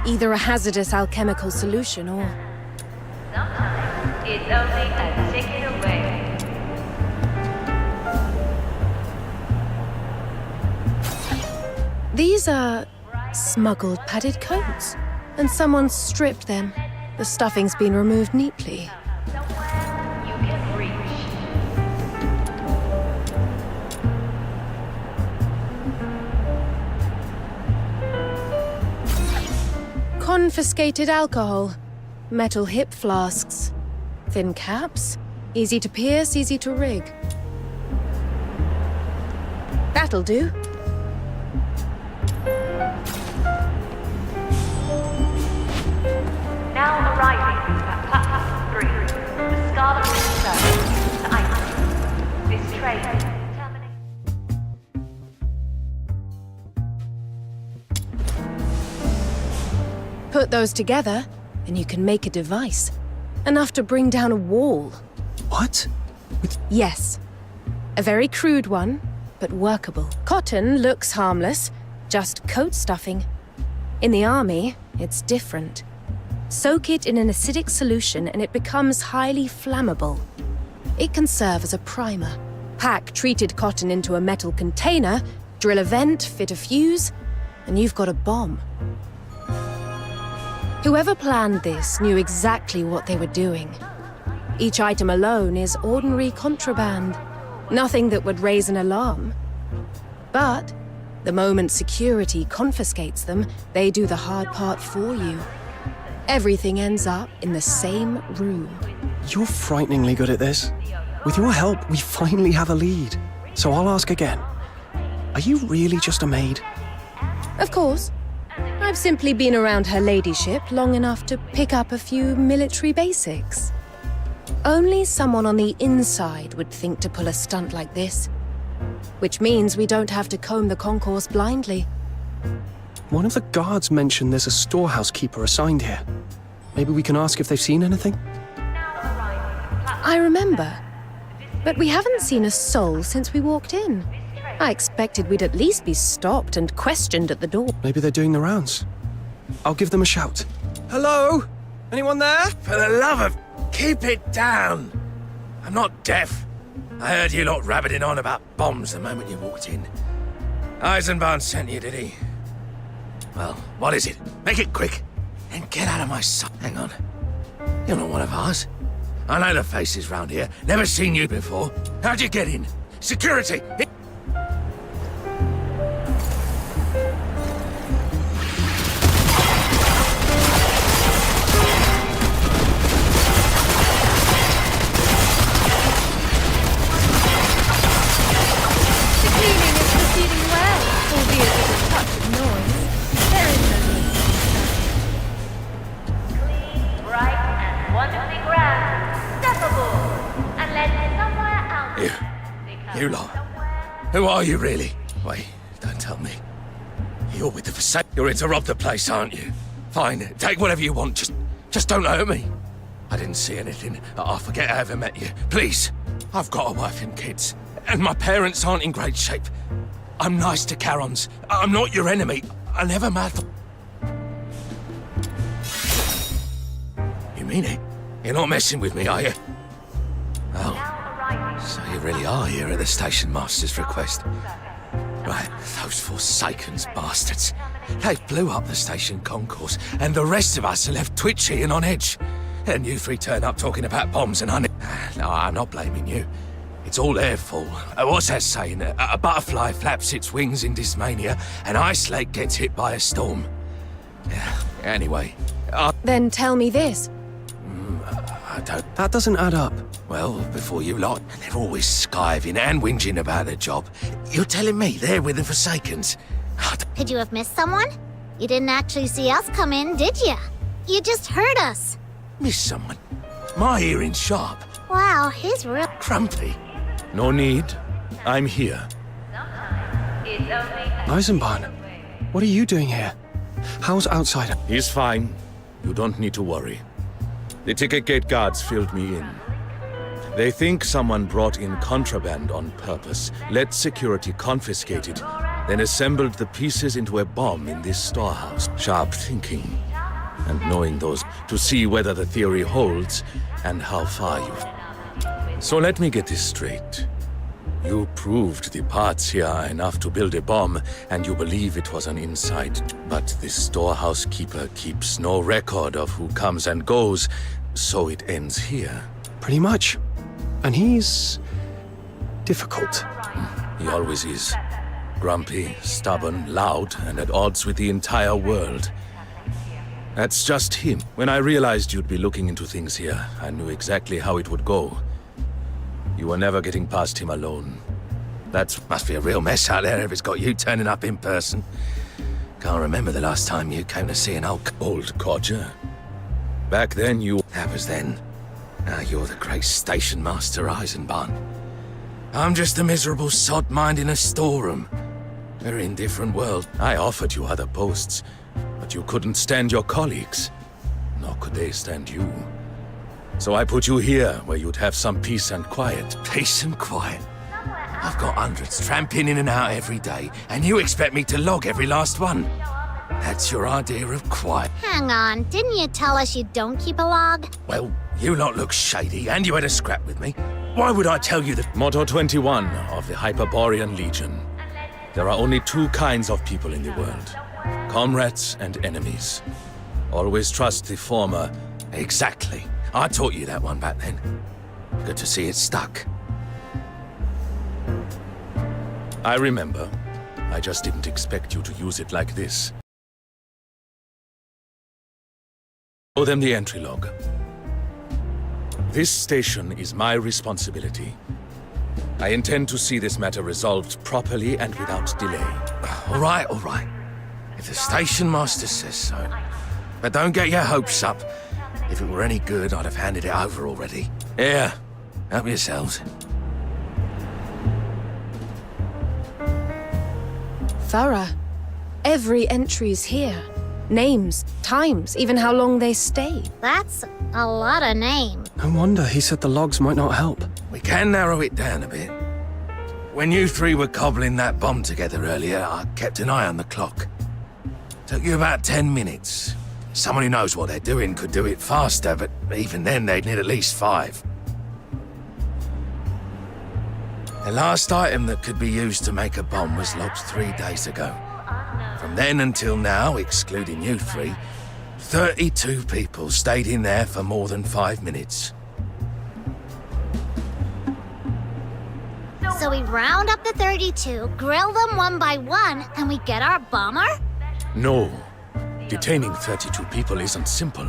Either a hazardous alchemical solution or... Sometimes it's only a ticket away. These are smuggled padded coats. And someone stripped them. The stuffing's been removed neatly. Somewhere you can reach. Confiscated alcohol. Metal hip flasks. Thin caps. Easy to pierce, easy to rig. That'll do. Now arriving at platform 3, the Scarlet River to Iceland. This train terminates. Put those together, and you can make a device. Enough to bring down a wall. What? Yes. A very crude one, but workable. Cotton looks harmless, just coat stuffing. In the army, it's different. Soak it in an acidic solution and it becomes highly flammable. It can serve as a primer. Pack treated cotton into a metal container, drill a vent, fit a fuse, and you've got a bomb. Whoever planned this knew exactly what they were doing. Each item alone is ordinary contraband. Nothing that would raise an alarm. But the moment security confiscates them, they do the hard part for you. Everything ends up in the same room. You're frighteningly good at this. With your help, we finally have a lead. So I'll ask again. Are you really just a maid? Of course. I've simply been around her ladyship long enough to pick up a few military basics. Only someone on the inside would think to pull a stunt like this. Which means we don't have to comb the concourse blindly. One of the guards mentioned there's a storehouse keeper assigned here. Maybe we can ask if they've seen anything? I remember. But we haven't seen a soul since we walked in. I expected we'd at least be stopped and questioned at the door. Maybe they're doing the rounds. I'll give them a shout. Hello? Anyone there? For the love of... keep it down! I'm not deaf. I heard you lot rabbiting on about bombs the moment you walked in. Eisenbahn sent you, did he? Well, what is it? Make it quick. And get out of my sight. Hang on. You're not one of ours. I know the faces round here. Never seen you before. How'd you get in? Security! You lot. Who are you, really? Wait, don't tell me. You're with the Forsaken. You're in to rob the place, aren't you? Fine, take whatever you want, just don't hurt me. I didn't see anything. I forget I ever met you. Please. I've got a wife and kids, and my parents aren't in great shape. I'm nice to Charons. I'm not your enemy. I never mad. You mean it? You're not messing with me, are you? Oh. So you really are here at the station master's request. Right, those Forsakens bastards. They blew up the station concourse, and the rest of us are left twitchy and on edge. And you three turn up talking about bombs and honey. No, I'm not blaming you. It's all their fault. What's that saying? A butterfly flaps its wings in dismania, and Ice Lake gets hit by a storm. Yeah, anyway. Then tell me this. I don't... That doesn't add up. Well, before you lot, they're always skiving and whinging about their job. You're telling me they're with the Forsakens? Could you have missed someone? You didn't actually see us come in, did you? You just heard us. Missed someone? My hearing's sharp. Wow, he's real Grumpy. No need. I'm here. Eisenbahn, what are you doing here? How's Outsider? He's fine. You don't need to worry. The ticket gate guards filled me in. They think someone brought in contraband on purpose, let security confiscate it, then assembled the pieces into a bomb in this storehouse. Sharp thinking. and knowing those to see whether the theory holds and how far you've... So let me get this straight. You proved the parts here are enough to build a bomb, and you believe it was an inside. But the storehouse keeper keeps no record of who comes and goes, so it ends here. Pretty much. And he's... difficult. He always is. Grumpy, stubborn, loud, and at odds with the entire world. That's just him. When I realized you'd be looking into things here, I knew exactly how it would go. You were never getting past him alone. That must be a real mess out there if it's got you turning up in person. Can't remember the last time you came to see an old codger. Back then That was then. Now you're the great station master, Eisenbahn. I'm just a miserable sod minding a storeroom. We're in different worlds. I offered you other posts, but you couldn't stand your colleagues. Nor could they stand you. So I put you here, where you'd have some peace and quiet. Peace and quiet? I've got hundreds tramping in and out every day, and you expect me to log every last one? That's your idea of quiet. Hang on, didn't you tell us you don't keep a log? Well, you lot look shady, and you had a scrap with me. Why would I tell you that? Motto 21 of the Hyperborean Legion. There are only two kinds of people in the world. Comrades and enemies. Always trust the former. Exactly. I taught you that one back then. Good to see it stuck. I remember. I just didn't expect you to use it like this. Show them the entry log. This station is my responsibility. I intend to see this matter resolved properly and without delay. All right. If the station master says so. But don't get your hopes up. If it were any good, I'd have handed it over already. Here, help yourselves. Thorough. Every entry's here. Names, times, even how long they stayed. That's a lot of names. No wonder he said the logs might not help. We can narrow it down a bit. When you three were cobbling that bomb together earlier, I kept an eye on the clock. Took you about 10 minutes. Someone who knows what they're doing could do it faster, but even then they'd need at least 5. The last item that could be used to make a bomb was logged 3 days ago. From then until now, excluding you three, 32 people stayed in there for more than 5 minutes. So we round up the 32, grill them one by one, and we get our bomber? No. Detaining 32 people isn't simple.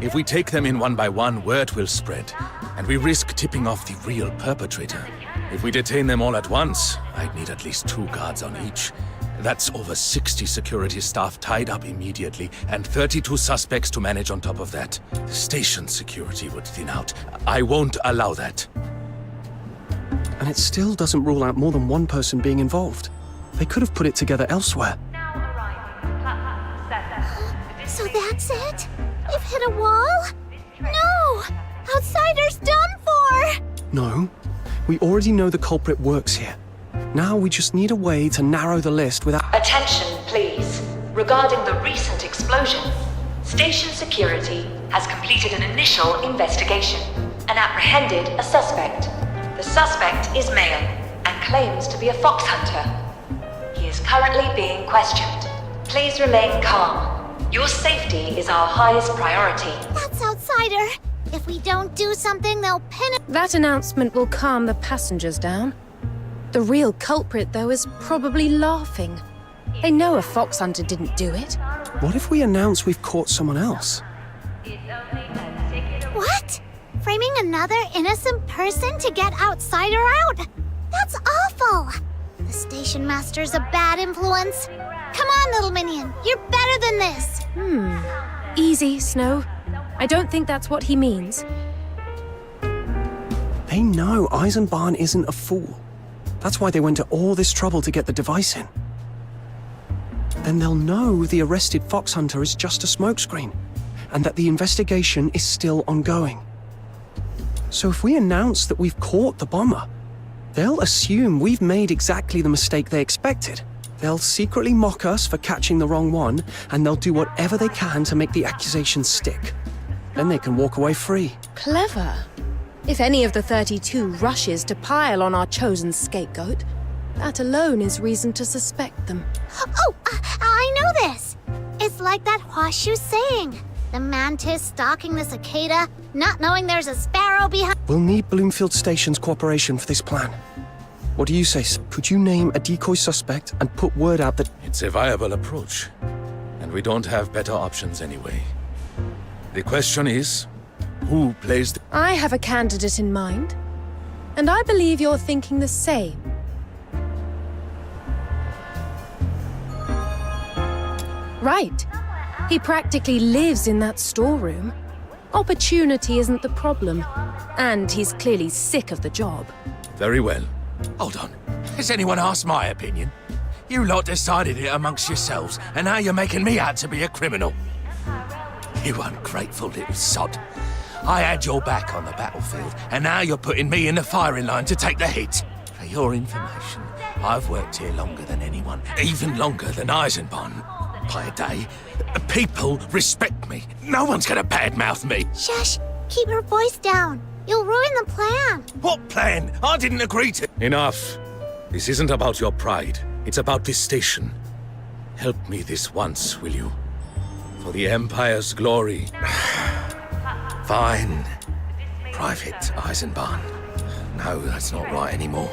If we take them in one by one, word will spread, and we risk tipping off the real perpetrator. If we detain them all at once, I'd need at least 2 guards on each. That's over 60 security staff tied up immediately, and 32 suspects to manage on top of that. The station security would thin out. I won't allow that. And it still doesn't rule out more than one person being involved. They could have put it together elsewhere. So that's it? We've hit a wall? No! Outsiders done for! No. We already know the culprit works here. Now we just need a way to narrow the list without... Attention, please. Regarding the recent explosion, station security has completed an initial investigation and apprehended a suspect. The suspect is male and claims to be a fox hunter. He is currently being questioned. Please remain calm. Your safety is our highest priority. That's Outsider. If we don't do something, they'll pin it. That announcement will calm the passengers down. The real culprit, though, is probably laughing. They know a fox hunter didn't do it. What if we announce we've caught someone else? What? Framing another innocent person to get Outsider out? That's awful! The station master's a bad influence. Come on, little minion. You're better than this. Easy, Snow. I don't think that's what he means. They know Eisenbahn isn't a fool. That's why they went to all this trouble to get the device in. Then they'll know the arrested fox hunter is just a smokescreen, and that the investigation is still ongoing. So if we announce that we've caught the bomber, they'll assume we've made exactly the mistake they expected. They'll secretly mock us for catching the wrong one, and they'll do whatever they can to make the accusations stick. Then they can walk away free. Clever. If any of the 32 rushes to pile on our chosen scapegoat, that alone is reason to suspect them. Oh, I know this! It's like that horseshoe saying. The mantis stalking the cicada, not knowing there's a sparrow behind. We'll need Bloomfield Station's cooperation for this plan. What do you say? Could you name a decoy suspect and put word out that... It's a viable approach, and we don't have better options anyway. The question is, who plays the... I have a candidate in mind, and I believe you're thinking the same. Right. He practically lives in that storeroom. Opportunity isn't the problem, and he's clearly sick of the job. Very well. Hold on. Has anyone asked my opinion? You lot decided it amongst yourselves, and now you're making me out to be a criminal. You ungrateful little sod. I had your back on the battlefield, and now you're putting me in the firing line to take the hit. For your information, I've worked here longer than anyone, even longer than Eisenbahn. By a day, people respect me. No one's gonna badmouth me. Shush! Keep your voice down. You'll ruin the plan. What plan? I didn't agree to... Enough. This isn't about your pride. It's about this station. Help me this once, will you? For the Empire's glory. Fine. Private Eisenbahn. No, that's not right anymore.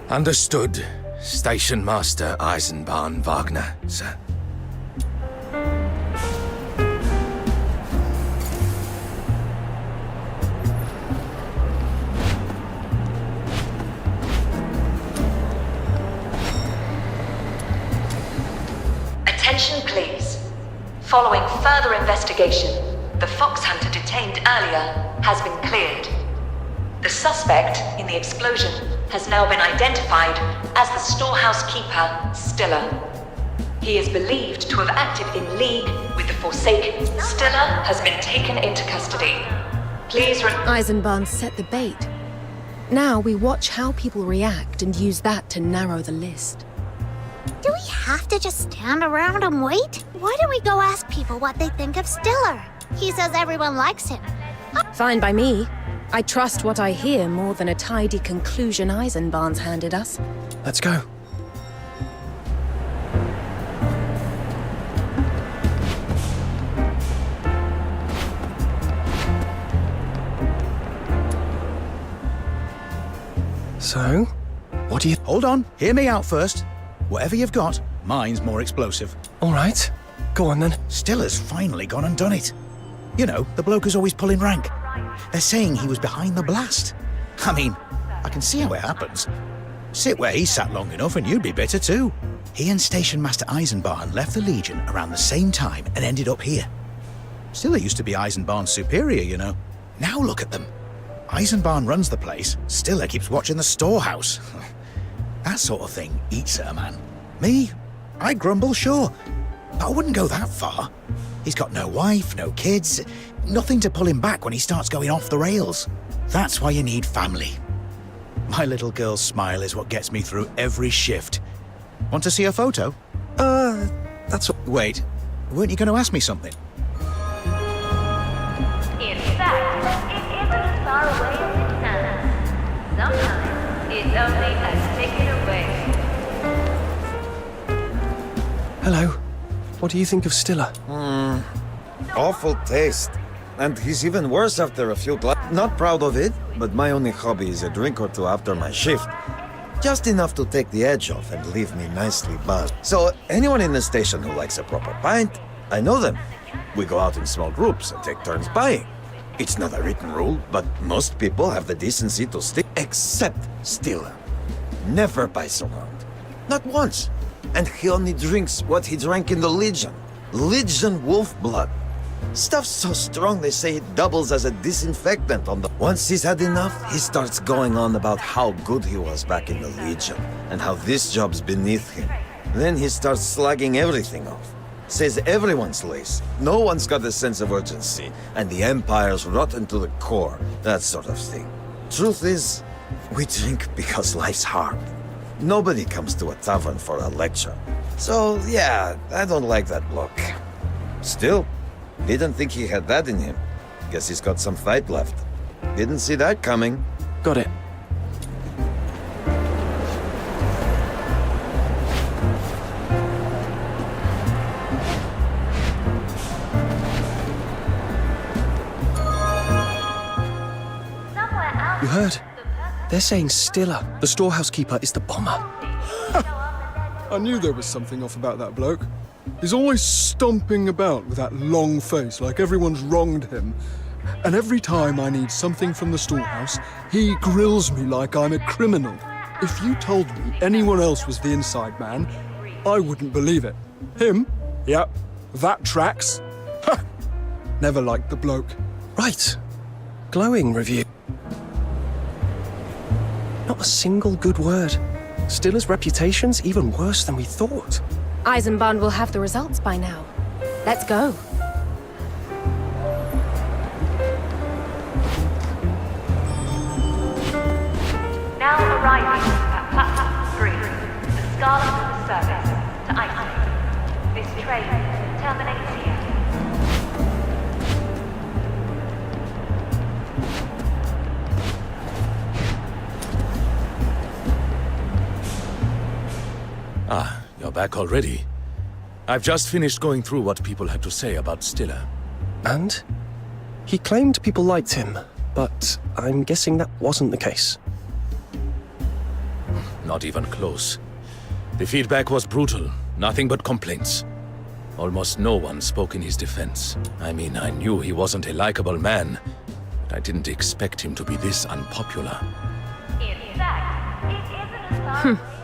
Understood. Station Master Eisenbahn Wagner, sir. Attention, please. Following further investigation, the fox hunter detained earlier has been cleared. The suspect in the explosion has now been identified as the storehouse keeper, Stiller. He is believed to have acted in league with the Forsaken. Stiller has been taken into custody. Please Eisenbahn set the bait. Now we watch how people react and use that to narrow the list. Do we have to just stand around and wait? Why don't we go ask people what they think of Stiller? He says everyone likes him. Fine by me. I trust what I hear more than a tidy conclusion Eisenbahn's handed us. Let's go. So, what do you... Hold on, hear me out first. Whatever you've got, mine's more explosive. All right, go on then. Stiller's finally gone and done it. You know, the bloke who's always pulling rank. They're saying he was behind the blast. I mean, I can see how it happens. Sit where he sat long enough and you'd be bitter too. He and Station Master Eisenbahn left the Legion around the same time and ended up here. Stiller used to be Eisenbahn's superior, you know. Now look at them. Eisenbahn runs the place, Stiller keeps watching the storehouse. That sort of thing eats at a man. Me? I grumble, sure. But I wouldn't go that far. He's got no wife, no kids, nothing to pull him back when he starts going off the rails. That's why you need family. My little girl's smile is what gets me through every shift. Want to see a photo? That's... Wait, weren't you going to ask me something? In fact, it isn't as far away as it sounds. Sometimes it's only a ticket away. Hello. What do you think of Stiller? Awful taste. And he's even worse after a few glasses. Not proud of it, but my only hobby is a drink or two after my shift. Just enough to take the edge off and leave me nicely buzzed. So anyone in the station who likes a proper pint, I know them. We go out in small groups and take turns buying. It's not a written rule, but most people have the decency to stick, except Stiller. Never buys around. Not once. And he only drinks what he drank in the Legion. Legion wolf blood. Stuff's so strong they say it doubles as a disinfectant on the... Once he's had enough, he starts going on about how good he was back in the Legion, and how this job's beneath him. Then he starts slugging everything off. Says everyone's lazy, no one's got a sense of urgency, and the Empire's rotten to the core, that sort of thing. Truth is, we drink because life's hard. Nobody comes to a tavern for a lecture. So, yeah, I don't like that bloke. Still, didn't think he had that in him. Guess he's got some fight left. Didn't see that coming. Got it. You heard? They're saying Stiller, the storehouse keeper, is the bomber. I knew there was something off about that bloke. He's always stomping about with that long face, like everyone's wronged him. And every time I need something from the storehouse, he grills me like I'm a criminal. If you told me anyone else was the inside man, I wouldn't believe it. Him? Yep, that tracks. Ha! Never liked the bloke. Right. Glowing review. Not a single good word. Stiller's reputation's even worse than we thought. Eisenbahn will have the results by now. Let's go. Now arriving at platform 3, the Scarlet service to Iceland. This train terminates here. Ah, you're back already. I've just finished going through what people had to say about Stiller. And? He claimed people liked him, but I'm guessing that wasn't the case. Not even close. The feedback was brutal, nothing but complaints. Almost no one spoke in his defense. I mean, I knew he wasn't a likable man, but I didn't expect him to be this unpopular. In fact, it isn't a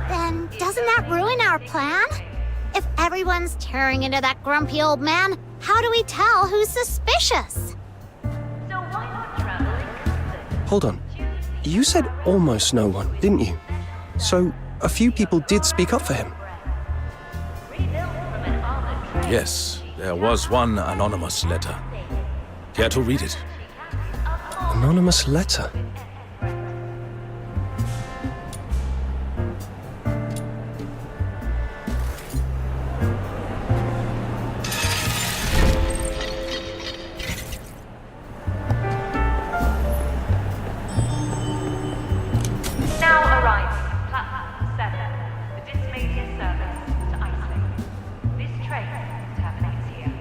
Then doesn't that ruin our plan? If everyone's tearing into that grumpy old man, how do we tell who's suspicious? Hold on. You said almost no one, didn't you? So, a few people did speak up for him. Yes, there was one anonymous letter. Care to read it? Anonymous letter? Now arriving at platform 7, the Dismania service to Iceland. This train terminates here.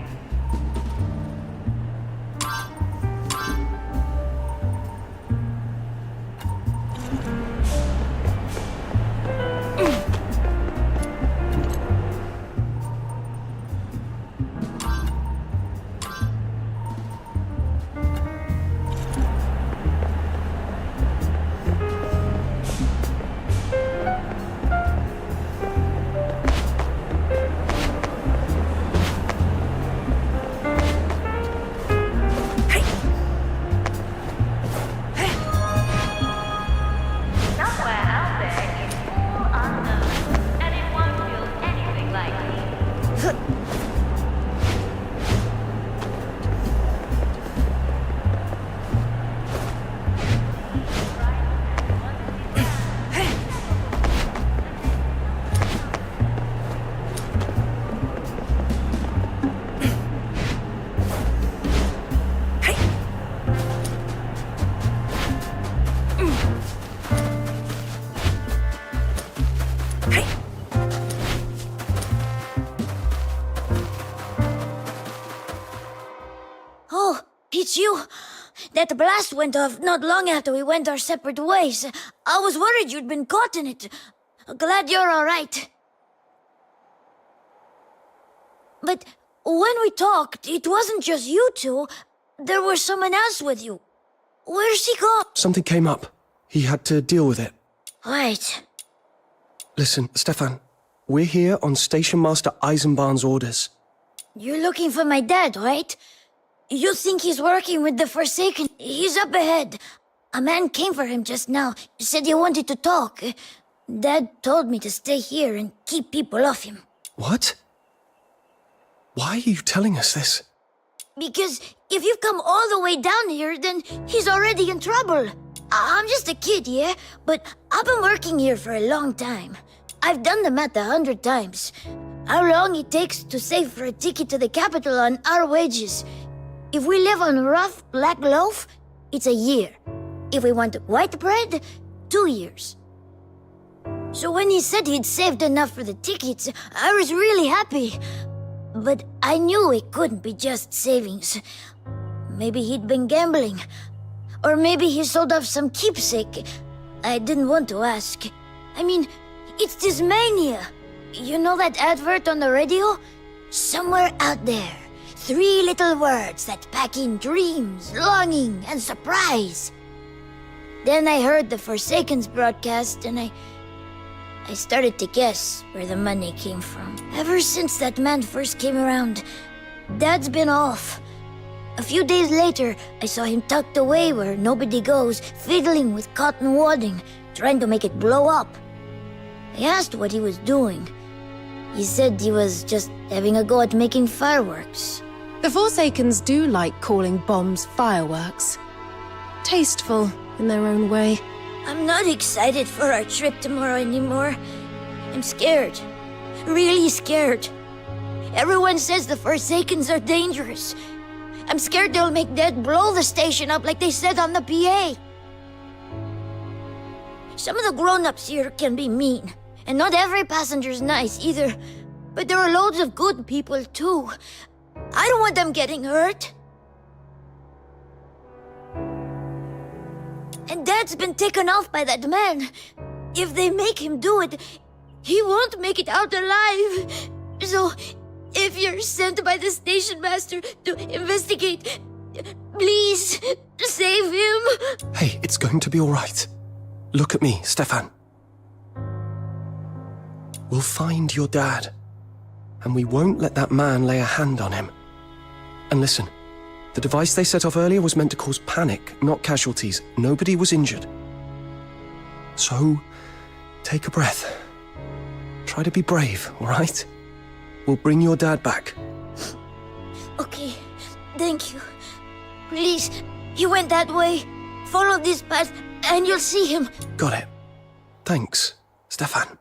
Somewhere out there is all unknown, and it won't feel anything like me. Oh, it's you. That blast went off not long after we went our separate ways. I was worried you'd been caught in it. Glad you're all right. But when we talked, it wasn't just you two. There was someone else with you. Where's he gone? Something came up. He had to deal with it. Right. Listen, Stefan, we're here on Station Master Eisenbahn's orders. You're looking for my dad, right? You think he's working with the Forsaken? He's up ahead. A man came for him just now. Said he wanted to talk. Dad told me to stay here and keep people off him. What? Why are you telling us this? Because if you've come all the way down here, then he's already in trouble. I'm just a kid, yeah? But I've been working here for a long time. I've done the math 100 times. How long it takes to save for a ticket to the capital on our wages. If we live on rough black loaf, it's a year. If we want white bread, 2 years. So when he said he'd saved enough for the tickets, I was really happy. But I knew it couldn't be just savings. Maybe he'd been gambling. Or maybe he sold off some keepsake. I didn't want to ask. I mean, it's this mania. You know that advert on the radio? Somewhere out there, 3 little words that pack in dreams, longing, and surprise. Then I heard the Forsakens broadcast, and I started to guess where the money came from. Ever since that man first came around, Dad's been off. A few days later, I saw him tucked away where nobody goes, fiddling with cotton wadding, trying to make it blow up. I asked what he was doing. He said he was just having a go at making fireworks. The Forsakens do like calling bombs fireworks. Tasteful in their own way. I'm not excited for our trip tomorrow anymore. I'm scared. Really scared. Everyone says the Forsakens are dangerous. I'm scared they'll make Dad blow the station up like they said on the PA. Some of the grown-ups here can be mean, and not every passenger's nice either. But there are loads of good people too. I don't want them getting hurt. And Dad's been taken off by that man. If they make him do it, he won't make it out alive. So, if you're sent by the station master to investigate, please save him. Hey, it's going to be all right. Look at me, Stefan. We'll find your dad, and we won't let that man lay a hand on him. And listen, the device they set off earlier was meant to cause panic, not casualties. Nobody was injured. So, take a breath. Try to be brave, all right? We'll bring your dad back. Okay, thank you. Please, he went that way. Follow this path, and you'll see him. Got it. Thanks, Stefan.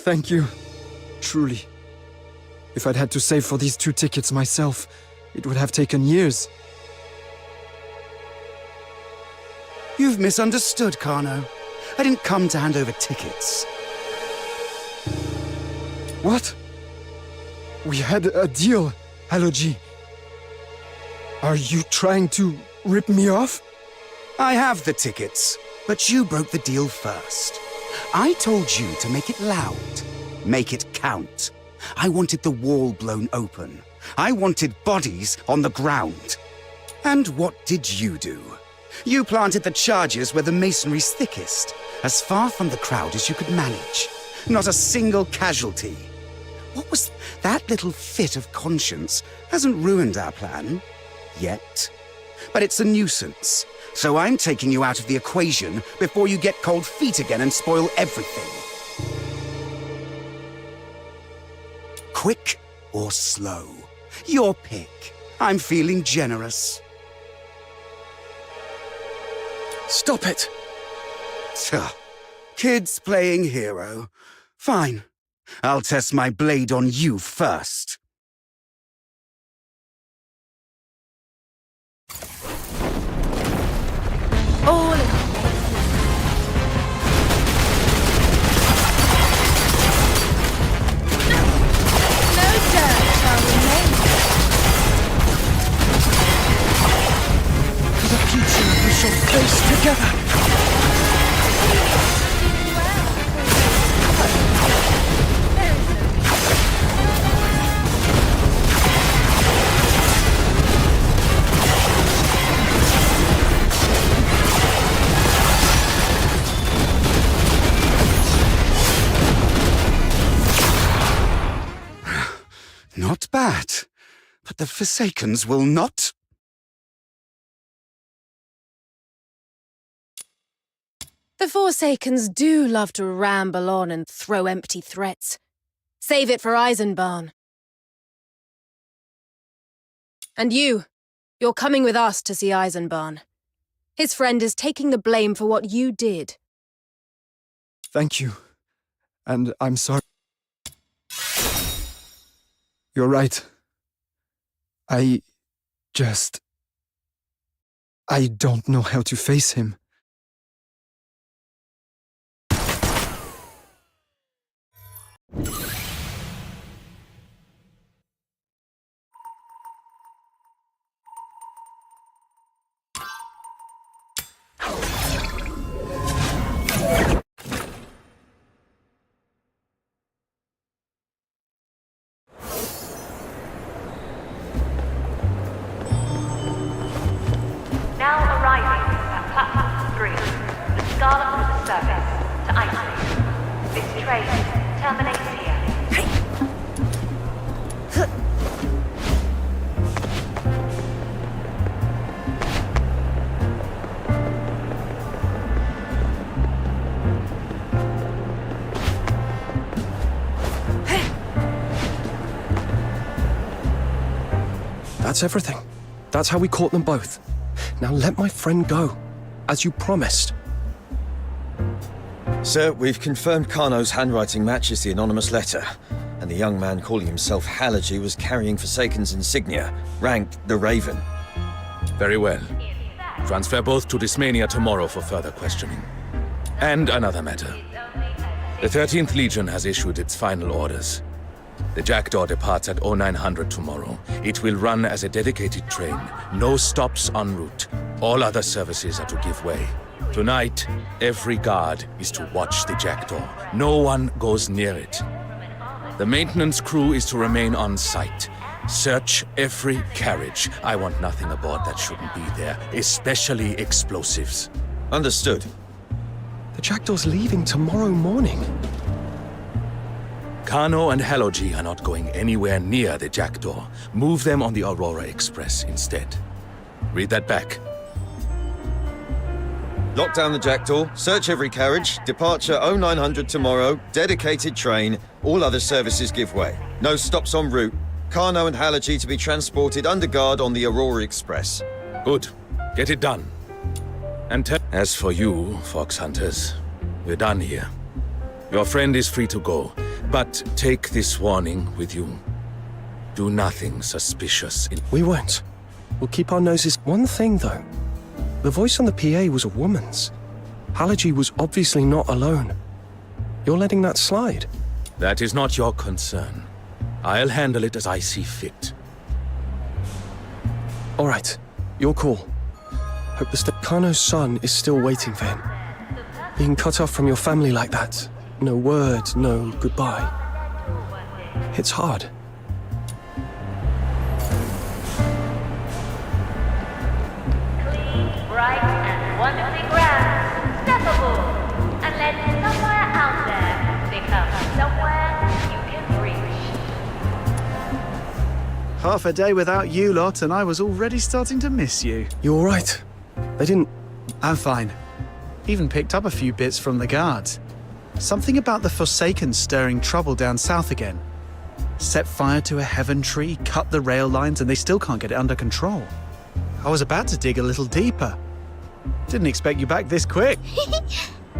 Thank you. Truly. If I'd had to save for these 2 tickets myself, it would have taken years. You've misunderstood, Kano. I didn't come to hand over tickets. What? We had a deal, Hello G. Are you trying to rip me off? I have the tickets, but you broke the deal first. I told you to make it loud, make it count. I wanted the wall blown open. I wanted bodies on the ground. And what did you do? You planted the charges where the masonry's thickest, as far from the crowd as you could manage. Not a single casualty. What was that little fit of conscience? Hasn't ruined our plan. Yet. But it's a nuisance. So I'm taking you out of the equation before you get cold feet again and spoil everything. Quick or slow? Your pick. I'm feeling generous. Stop it! Kids playing hero. Fine. I'll test my blade on you first. All in. No dirt shall remain. For the future of that. But the Forsakens will not. The Forsakens do love to ramble on and throw empty threats. Save it for Eisenbahn. And you're coming with us to see Eisenbahn. His friend is taking the blame for what you did. Thank you. And I'm sorry. You're right. I don't know how to face him. Now arriving at platform 3, the Scarlet River service to Iceland. This train terminates here. That's everything. That's how we caught them both. Now let my friend go, as you promised. Sir, we've confirmed Kano's handwriting matches the anonymous letter, and the young man calling himself Halaji was carrying Forsaken's insignia, ranked the Raven. Very well. Transfer both to Dismania tomorrow for further questioning. And another matter. The 13th Legion has issued its final orders. The Jackdaw departs at 0900 tomorrow. It will run as a dedicated train. No stops en route. All other services are to give way. Tonight, every guard is to watch the Jackdaw. No one goes near it. The maintenance crew is to remain on site. Search every carriage. I want nothing aboard that shouldn't be there, especially explosives. Understood. The Jackdaw's leaving tomorrow morning. Kano and Haloji are not going anywhere near the Jackdaw. Move them on the Aurora Express instead. Read that back. Lock down the Jackdaw, search every carriage, departure 0900 tomorrow, dedicated train, all other services give way. No stops en route. Kano and Halaji to be transported under guard on the Aurora Express. Good. Get it done. And as for you, Fox Hunters, we're done here. Your friend is free to go, but take this warning with you. Do nothing suspicious. We won't. We'll keep our noses. One thing, though. The voice on the PA was a woman's. Halaji was obviously not alone. You're letting that slide? That is not your concern. I'll handle it as I see fit. All right. Your call. Hope the Kano's son is still waiting for him. Being cut off from your family like that. No word, no goodbye. It's hard. Clean, bright, and wonderfully grand. Step aboard, and let somewhere out there become somewhere you can reach. Half a day without you lot, and I was already starting to miss you. You all right? They didn't... I'm fine. Even picked up a few bits from the guards. Something about the Forsaken stirring trouble down south again. Set fire to a heaven tree, cut the rail lines, and they still can't get it under control. I was about to dig a little deeper. Didn't expect you back this quick.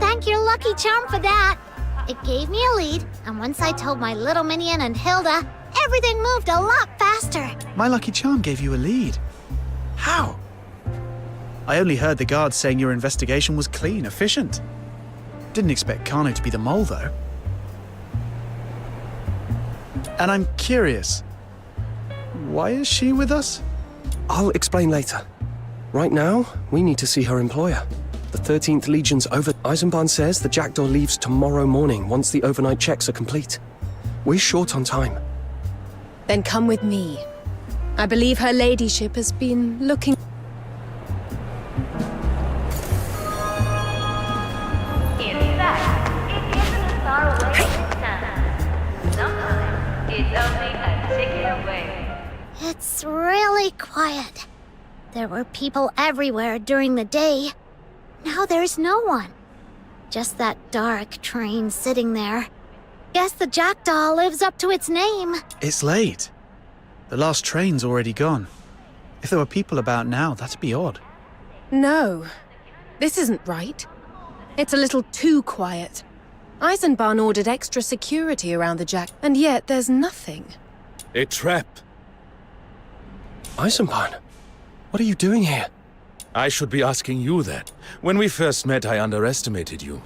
Thank your lucky charm for that. It gave me a lead, and once I told my little minion and Hilda, everything moved a lot faster. My lucky charm gave you a lead. How? I only heard the guards saying your investigation was clean, efficient. Didn't expect Kano to be the mole, though. And I'm curious. Why is she with us? I'll explain later. Right now, we need to see her employer. The 13th Legion's over. Eisenbahn says the Jackdaw leaves tomorrow morning once the overnight checks are complete. We're short on time. Then come with me. I believe her ladyship has been looking... In fact, it isn't as far away as it sounds. Sometimes it's only a ticket away. It's really quiet. There were people everywhere during the day. Now there's no one. Just that dark train sitting there. Guess the Jackdaw lives up to its name. It's late. The last train's already gone. If there were people about now, that'd be odd. No, this isn't right. It's a little too quiet. Eisenbahn ordered extra security around the Jack, and yet there's nothing. A trap. Eisenbahn, what are you doing here? I should be asking you that. When we first met, I underestimated you.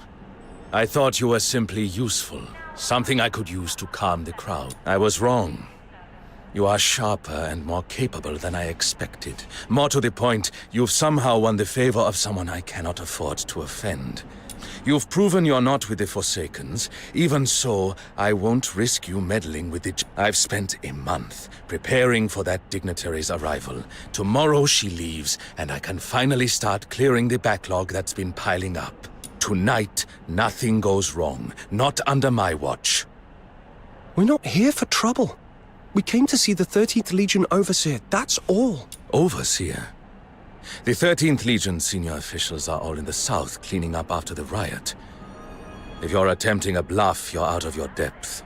I thought you were simply useful. Something I could use to calm the crowd. I was wrong. You are sharper and more capable than I expected. More to the point, you've somehow won the favor of someone I cannot afford to offend. You've proven you're not with the Forsakens. Even so, I won't risk you meddling with the... I've spent a month preparing for that dignitary's arrival. Tomorrow she leaves, and I can finally start clearing the backlog that's been piling up. Tonight, nothing goes wrong. Not under my watch. We're not here for trouble. We came to see the 13th Legion Overseer, that's all. Overseer? The 13th Legion senior officials are all in the south cleaning up after the riot. If you're attempting a bluff, you're out of your depth.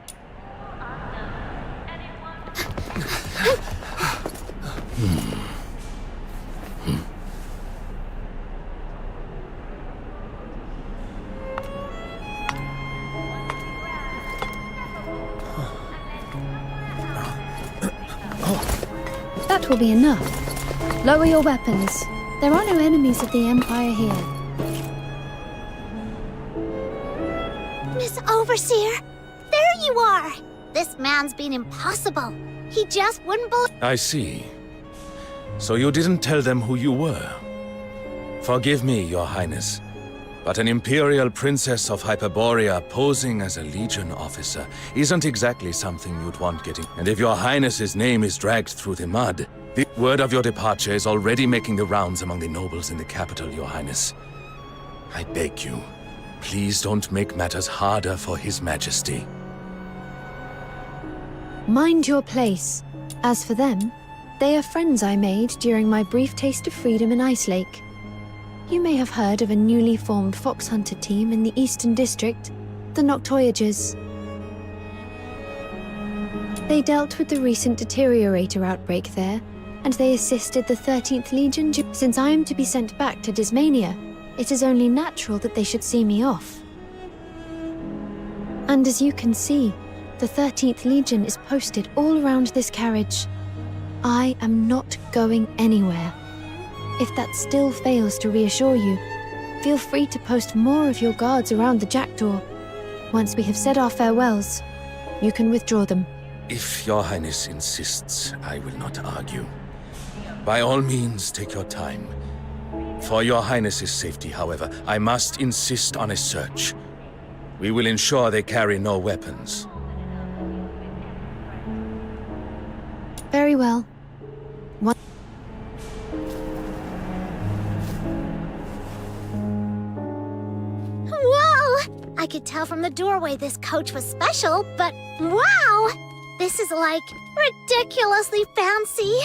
That will be enough. Lower your weapons. There are no enemies of the Empire here. Miss Overseer, there you are! This man's been impossible. He just wouldn't believe... I see. So you didn't tell them who you were. Forgive me, Your Highness, but an Imperial Princess of Hyperborea posing as a Legion officer isn't exactly something you'd want getting. And if Your Highness's name is dragged through the mud, the word of your departure is already making the rounds among the nobles in the capital, Your Highness. I beg you, please don't make matters harder for His Majesty. Mind your place. As for them, they are friends I made during my brief taste of freedom in Ice Lake. You may have heard of a newly formed fox hunter team in the Eastern District, the Noctoyagers. They dealt with the recent deteriorator outbreak there, and they assisted the 13th Legion. Since I am to be sent back to Dismania, it is only natural that they should see me off. And as you can see, the 13th Legion is posted all around this carriage. I am not going anywhere. If that still fails to reassure you, feel free to post more of your guards around the Jackdaw. Once we have said our farewells, you can withdraw them. If Your Highness insists, I will not argue. By all means, take your time. For Your Highness's safety, however, I must insist on a search. We will ensure they carry no weapons. Very well. Whoa! I could tell from the doorway this coach was special, but wow! This is like ridiculously fancy.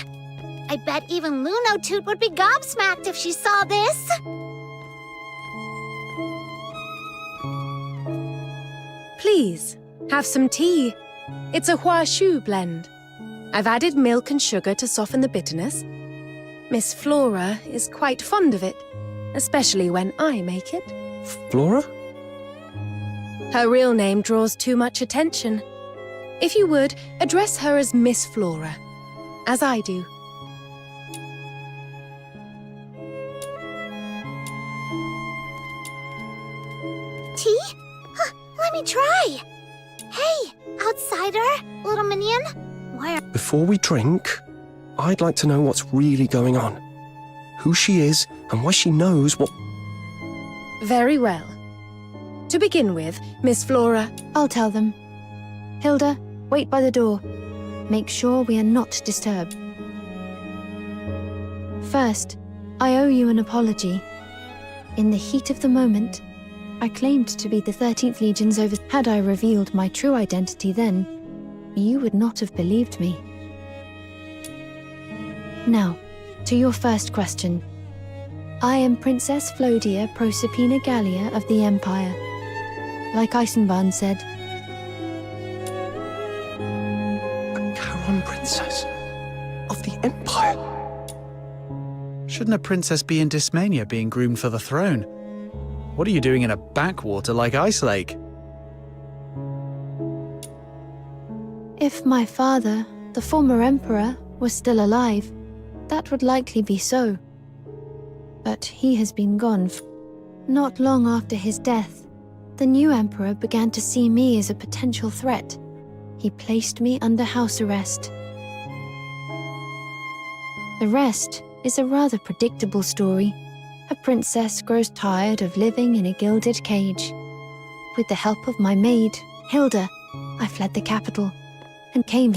I bet even Lunotoot would be gobsmacked if she saw this. Please, have some tea. It's a Hua Shu blend. I've added milk and sugar to soften the bitterness. Miss Flora is quite fond of it, especially when I make it. Flora? Her real name draws too much attention. If you would, address her as Miss Flora, as I do. Tea? Huh, let me try. Hey, outsider, little minion. Why are... Before we drink, I'd like to know what's really going on. Who she is, and why she knows what... Very well. To begin with, Miss Flora... I'll tell them. Hilda, wait by the door. Make sure we are not disturbed. First, I owe you an apology. In the heat of the moment, I claimed to be the 13th Legion's over... Had I revealed my true identity then, you would not have believed me. Now, to your first question. I am Princess Flodia Proserpina Gallia of the Empire. Like Eisenbahn said. A Charon princess of the Empire? Shouldn't a princess be in Dysmania being groomed for the throne? What are you doing in a backwater like Ice Lake? If my father, the former emperor, was still alive, that would likely be so. But he has been gone. Not long after his death, the new emperor began to see me as a potential threat. He placed me under house arrest. The rest is a rather predictable story. A princess grows tired of living in a gilded cage. With the help of my maid, Hilda, I fled the capital and came.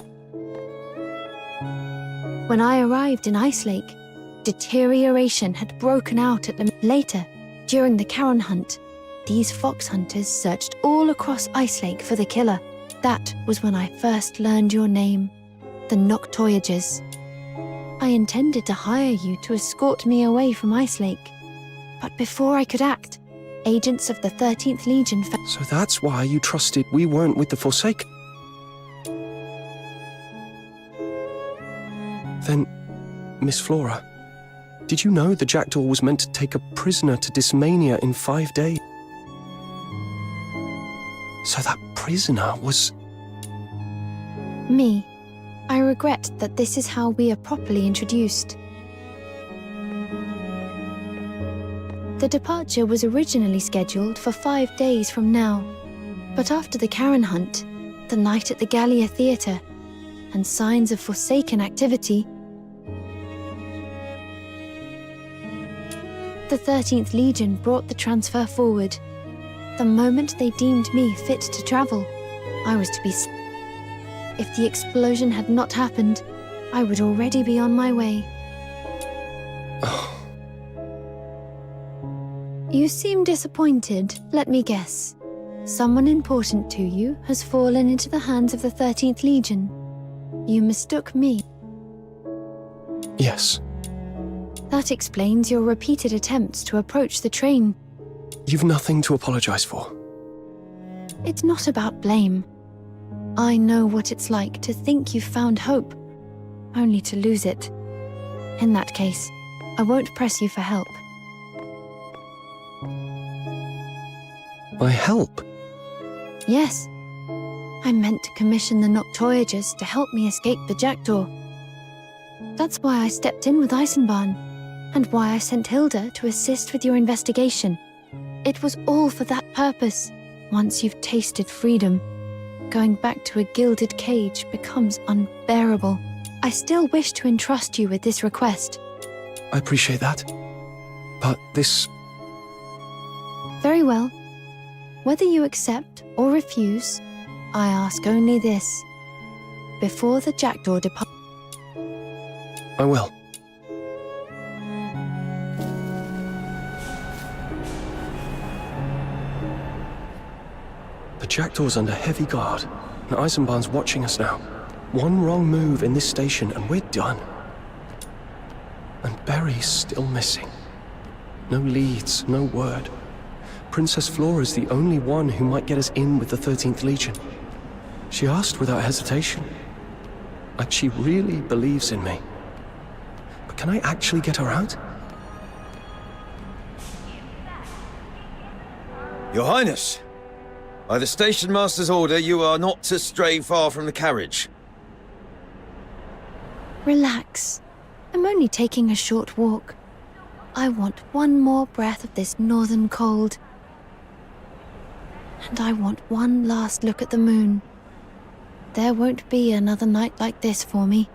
When I arrived in Ice Lake, deterioration had broken out at the... Later, during the Charon hunt, these fox hunters searched all across Ice Lake for the killer. That was when I first learned your name, the Noctoyagers. I intended to hire you to escort me away from Ice Lake. But before I could act, agents of the 13th Legion... So that's why you trusted we weren't with the Forsaken? Then, Miss Flora, did you know the Jackdaw was meant to take a prisoner to Dysmania in 5 days? So that prisoner was... Me. I regret that this is how we are properly introduced. The departure was originally scheduled for 5 days from now, but after the Charon hunt, the night at the Gallia Theatre, and signs of Forsaken activity, the 13th Legion brought the transfer forward. The moment they deemed me fit to travel, I was to be... If the explosion had not happened, I would already be on my way. You seem disappointed. Let me guess. Someone important to you has fallen into the hands of the 13th Legion. You mistook me. Yes. That explains your repeated attempts to approach the train. You've nothing to apologize for. It's not about blame. I know what it's like to think you've found hope, only to lose it. In that case, I won't press you for help. My help? Yes. I meant to commission the Noctoyagers to help me escape the Jackdaw. That's why I stepped in with Eisenbahn, and why I sent Hilda to assist with your investigation. It was all for that purpose. Once you've tasted freedom, going back to a gilded cage becomes unbearable. I still wish to entrust you with this request. I appreciate that. But this... Very well. Whether you accept or refuse, I ask only this. Before the Jackdaw departs... I will. The Jackdaw's under heavy guard, and Eisenbahn's watching us now. One wrong move in this station and we're done. And Berry's still missing. No leads, no word. Princess Flora's the only one who might get us in with the 13th Legion. She asked without hesitation. Like she really believes in me. But can I actually get her out? Your Highness, by the station master's order, you are not to stray far from the carriage. Relax. I'm only taking a short walk. I want one more breath of this northern cold. And I want one last look at the moon. There won't be another night like this for me.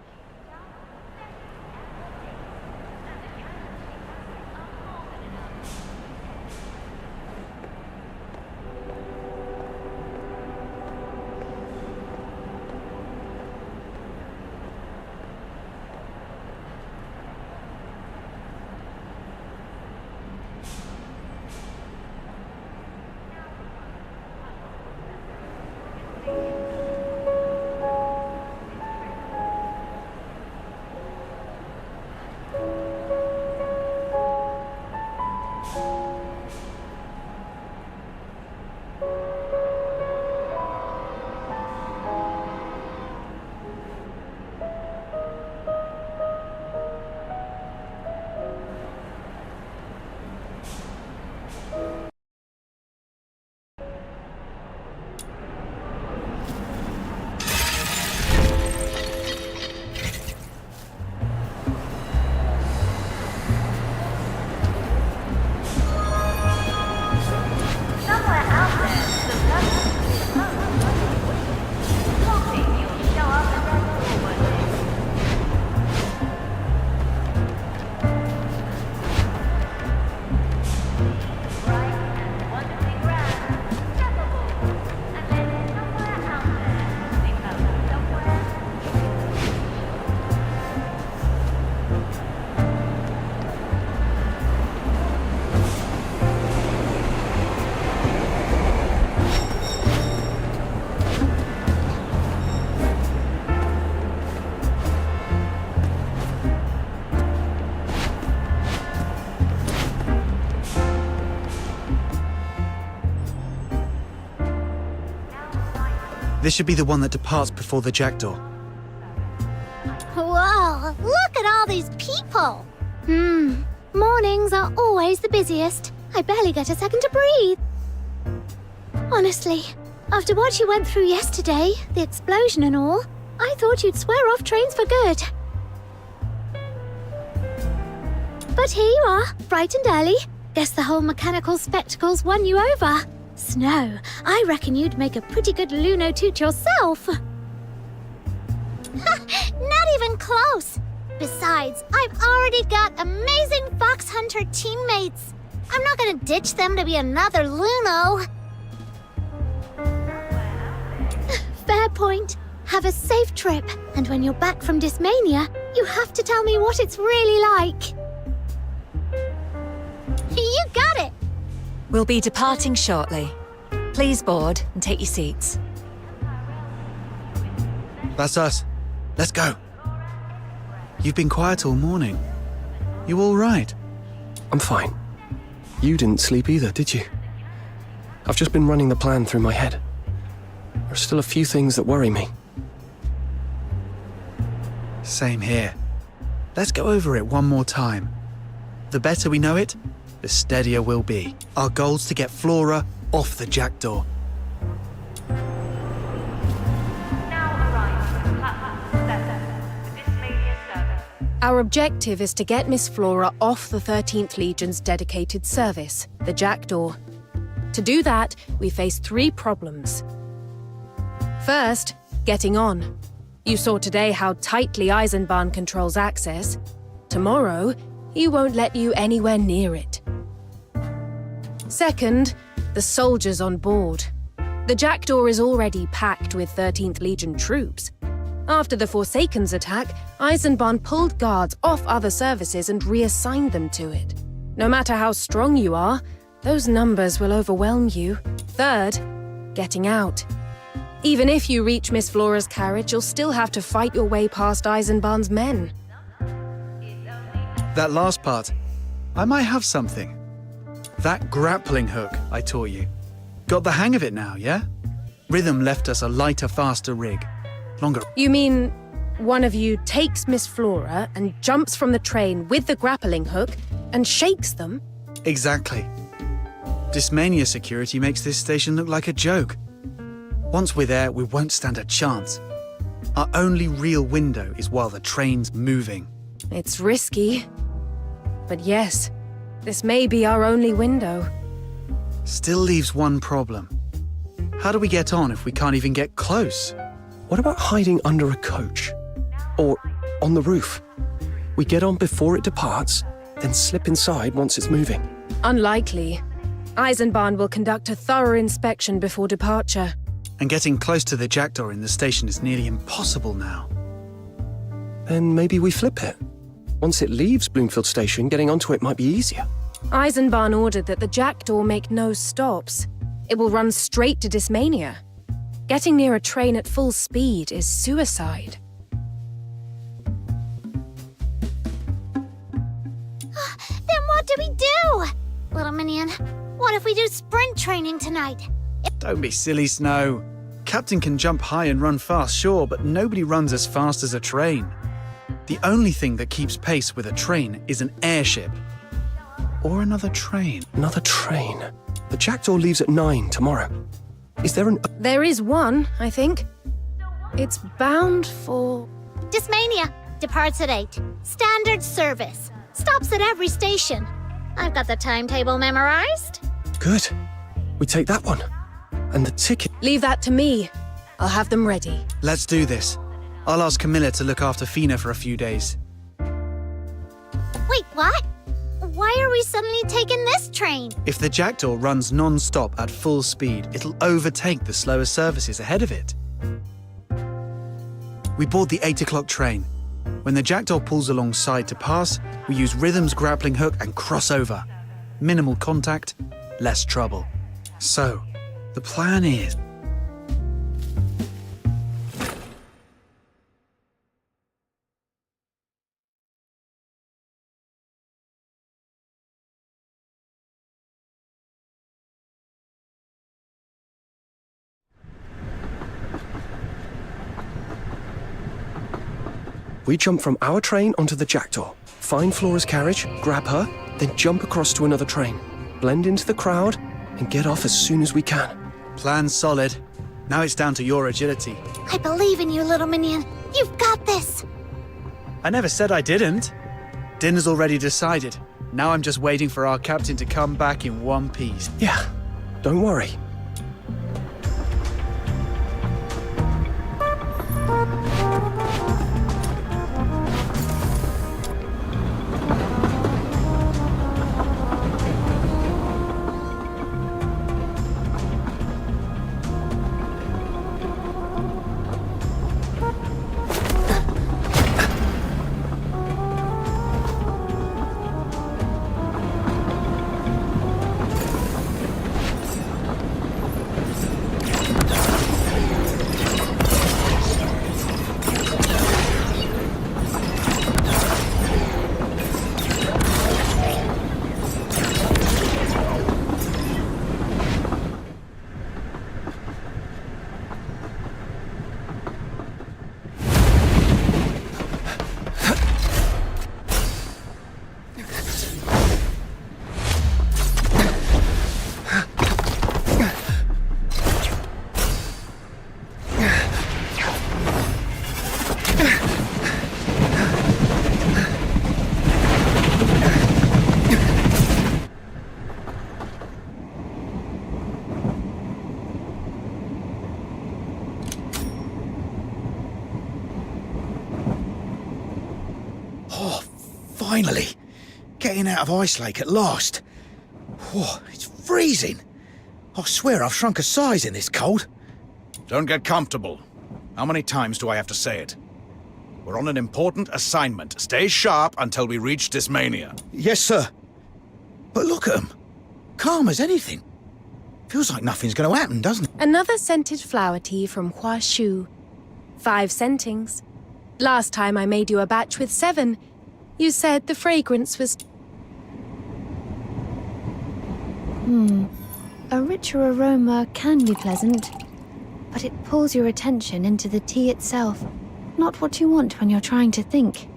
This should be the one that departs before the jackdaw. Whoa, look at all these people! Mornings are always the busiest. I barely get a second to breathe. Honestly, after what you went through yesterday, the explosion and all, I thought you'd swear off trains for good. But here you are, bright and early. Guess the whole mechanical spectacles won you over. Snow, I reckon you'd make a pretty good Luno Toot yourself. Not even close! Besides, I've already got amazing Fox Hunter teammates. I'm not gonna ditch them to be another Luno. Fair point. Have a safe trip, and when you're back from Dismania, you have to tell me what it's really like. You got it! We'll be departing shortly. Please board and take your seats. That's us. Let's go. You've been quiet all morning. You all right? I'm fine. You didn't sleep either, did you? I've just been running the plan through my head. There are still a few things that worry me. Same here. Let's go over it one more time. The better we know it, the steadier we'll be. Our goal's to get Flora off the jackdaw. Our objective is to get Miss Flora off the 13th Legion's dedicated service, the Jackdaw. To do that, we face 3 problems. First, getting on. You saw today how tightly Eisenbahn controls access. Tomorrow, he won't let you anywhere near it. Second, the soldiers on board. The Jackdaw is already packed with 13th Legion troops. After the Forsakens attack, Eisenbahn pulled guards off other services and reassigned them to it. No matter how strong you are, those numbers will overwhelm you. Third, getting out. Even if you reach Miss Flora's carriage, you'll still have to fight your way past Eisenbahn's men. That last part, I might have something. That grappling hook I taught you. Got the hang of it now, yeah? Rhythm left us a lighter, faster rig. Longer. You mean one of you takes Miss Flora and jumps from the train with the grappling hook and shakes them? Exactly. Dismania security makes this station look like a joke. Once we're there, we won't stand a chance. Our only real window is while the train's moving. It's risky. But yes, this may be our only window. Still leaves one problem. How do we get on if we can't even get close? What about hiding under a coach? Or on the roof? We get on before it departs, then slip inside once it's moving. Unlikely. Eisenbahn will conduct a thorough inspection before departure. And getting close to the jackdaw in the station is nearly impossible now. Then maybe we flip it. Once it leaves Bloomfield Station, getting onto it might be easier. Eisenbahn ordered that the jackdaw make no stops. It will run straight to Dismania. Getting near a train at full speed is suicide. Then what do we do? Little Minion, what if we do sprint training tonight? Don't be silly, Snow. Captain can jump high and run fast, sure, but nobody runs as fast as a train. The only thing that keeps pace with a train is an airship. Or another train. Another train? The jackdaw leaves at 9 tomorrow. Is there an... There is one, I think. It's bound for... Dismania. Departs at 8. Standard service. Stops at every station. I've got the timetable memorized. Good. We take that one. And the ticket... Leave that to me. I'll have them ready. Let's do this. I'll ask Camilla to look after Fina for a few days. Wait, what? Why are we suddenly taking this train? If the jackdaw runs non-stop at full speed, it'll overtake the slower services ahead of it. We board the 8 o'clock train. When the jackdaw pulls alongside to pass, we use Rhythm's grappling hook and cross over. Minimal contact, less trouble. So, the plan is... We jump from our train onto the jackdaw, find Flora's carriage, grab her, then jump across to another train, blend into the crowd, and get off as soon as we can. Plan's solid. Now it's down to your agility. I believe in you, little minion. You've got this. I never said I didn't. Dinner's already decided. Now I'm just waiting for our captain to come back in one piece. Yeah, don't worry. Finally! Getting out of Ice Lake at last. Whoa, it's freezing. I swear I've shrunk a size in this cold. Don't get comfortable. How many times do I have to say it? We're on an important assignment. Stay sharp until we reach Dismania. Yes, sir. But look at them. Calm as anything. Feels like nothing's going to happen, doesn't it? Another scented flower tea from Hua Shu. 5 scentings. Last time I made you a batch with 7. You said the fragrance was... A richer aroma can be pleasant, but it pulls your attention into the tea itself, not what you want when you're trying to think.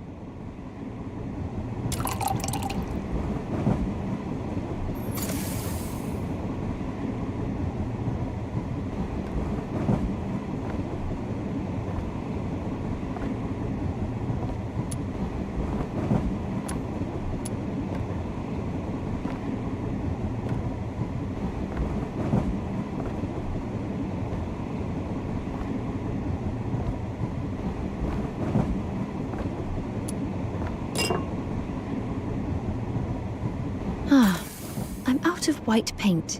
I'm out of white paint.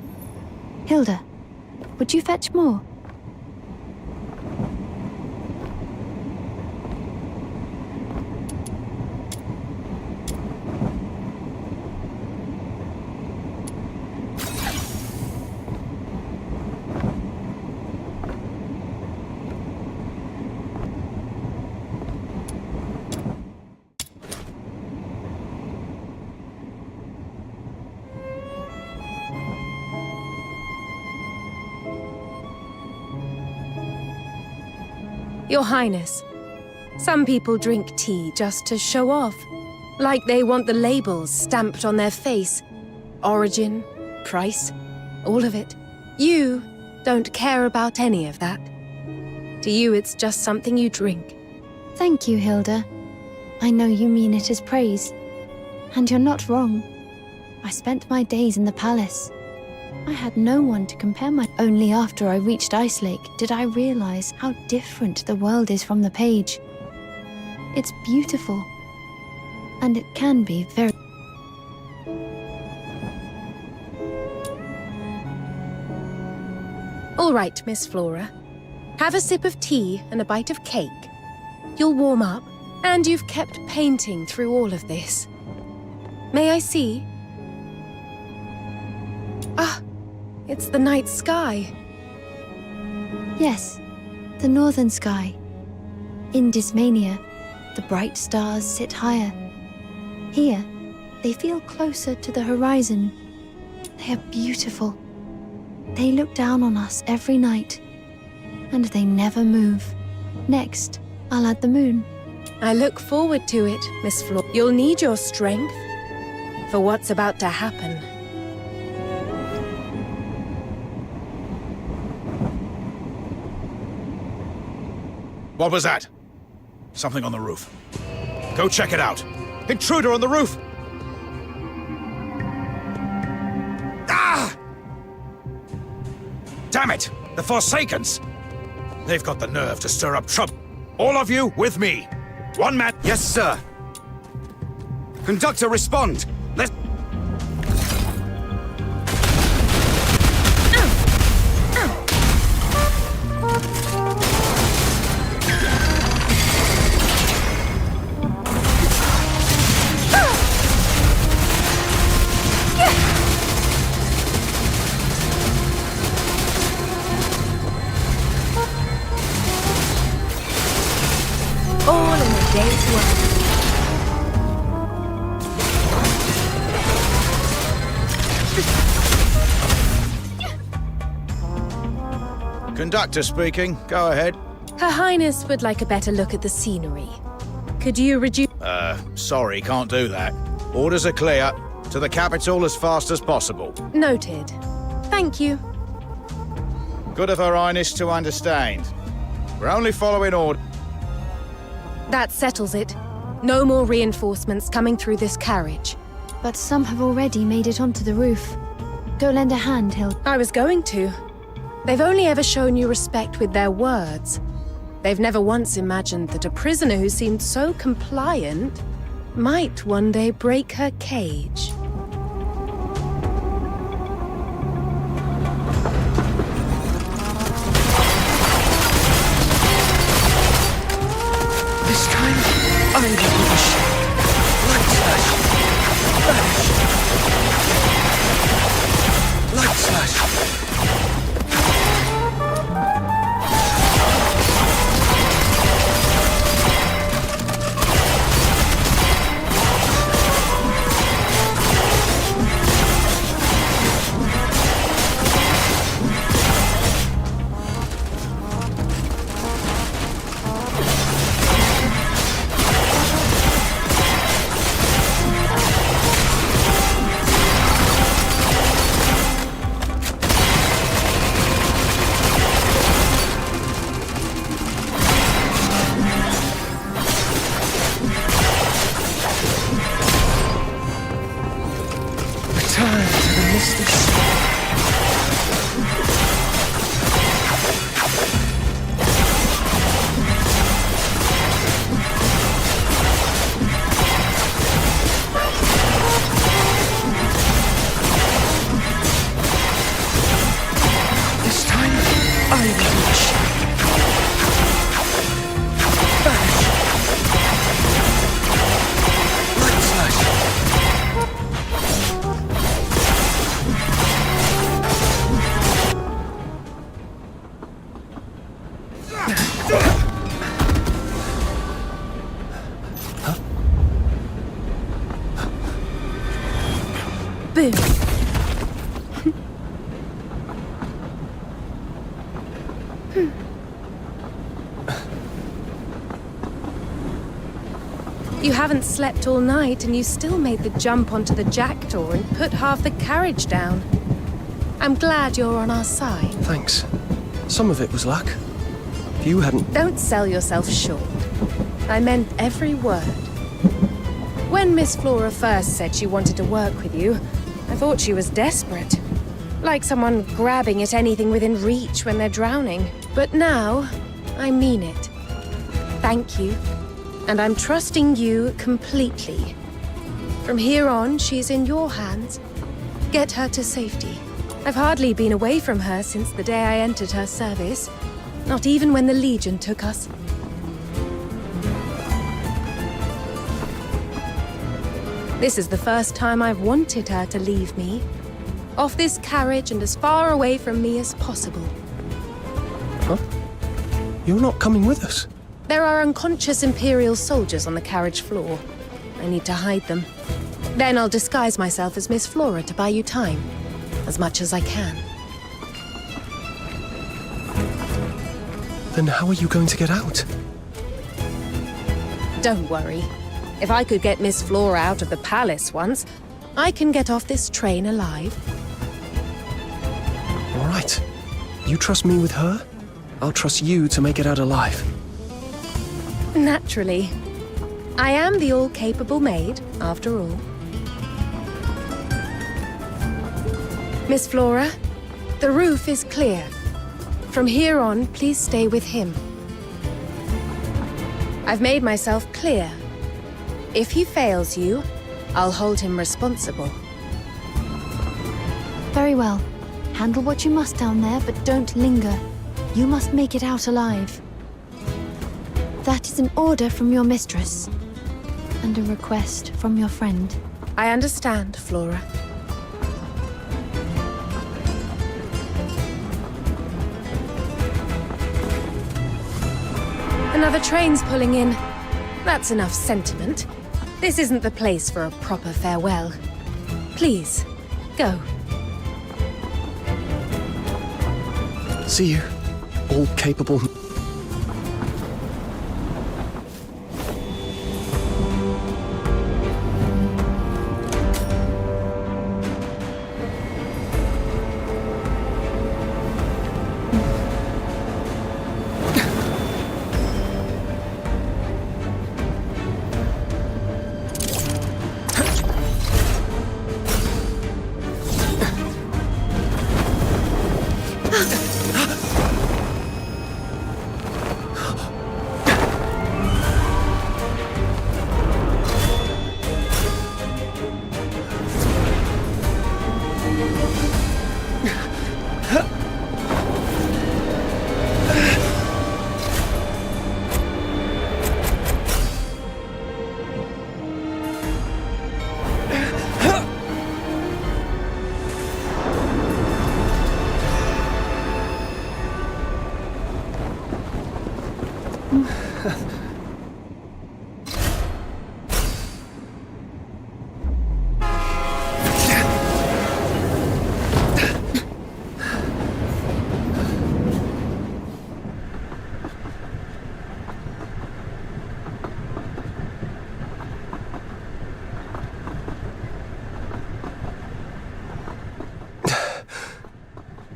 Hilda, would you fetch more? Your Highness, some people drink tea just to show off. Like they want the labels stamped on their face. Origin, price, all of it. You don't care about any of that. To you, it's just something you drink. Thank you, Hilda. I know you mean it as praise. And you're not wrong. I spent my days in the palace. I had no one to compare my... Only after I reached Ice Lake did I realize how different the world is from the page. It's beautiful. And it can be very... All right, Miss Flora. Have a sip of tea and a bite of cake. You'll warm up, and you've kept painting through all of this. May I see? Ah, it's the night sky. Yes, the northern sky. In Dismania, the bright stars sit higher. Here, they feel closer to the horizon. They are beautiful. They look down on us every night, and they never move. Next, I'll add the moon. I look forward to it, Miss Flora. You'll need your strength for what's about to happen. What was that? Something on the roof. Go check it out. Intruder on the roof! Ah! Damn it! The Forsakens! They've got the nerve to stir up trouble. All of you with me. One man. Yes, sir. Conductor, respond. Let's... All in a day's work. Conductor speaking. Go ahead. Her Highness would like a better look at the scenery. Could you reduce... Sorry, can't do that. Orders are clear. To the capital as fast as possible. Noted. Thank you. Good of Her Highness to understand. We're only following orders. That settles it. No more reinforcements coming through this carriage. But some have already made it onto the roof. Go lend a hand, Hill. I was going to. They've only ever shown you respect with their words. They've never once imagined that a prisoner who seemed so compliant might one day break her cage. This time, I will push. Light slash. Vanish. Light slash. Return to the mystic sea. This time, I will reach. Vanish. Light slash. Boom. You haven't slept all night and you still made the jump onto the jackdaw and put half the carriage down. I'm glad you're on our side. Thanks. Some of it was luck. If you hadn't... Don't sell yourself short. I meant every word. When Miss Flora first said she wanted to work with you, I thought she was desperate. Like someone grabbing at anything within reach when they're drowning. But now, I mean it. Thank you. And I'm trusting you completely. From here on, she's in your hands. Get her to safety. I've hardly been away from her since the day I entered her service. Not even when the Legion took us. This is the first time I've wanted her to leave me. Off this carriage and as far away from me as possible. Huh? You're not coming with us? There are unconscious Imperial soldiers on the carriage floor. I need to hide them. Then I'll disguise myself as Miss Flora to buy you time. As much as I can. Then how are you going to get out? Don't worry. If I could get Miss Flora out of the palace once, I can get off this train alive. All right. You trust me with her? I'll trust you to make it out alive. Naturally. I am the all-capable maid, after all. Miss Flora, the roof is clear. From here on, please stay with him. I've made myself clear. If he fails you, I'll hold him responsible. Very well. Handle what you must down there, but don't linger. You must make it out alive. That is an order from your mistress, and a request from your friend. I understand, Flora. Another train's pulling in. That's enough sentiment. This isn't the place for a proper farewell. Please, go. See you. All capable.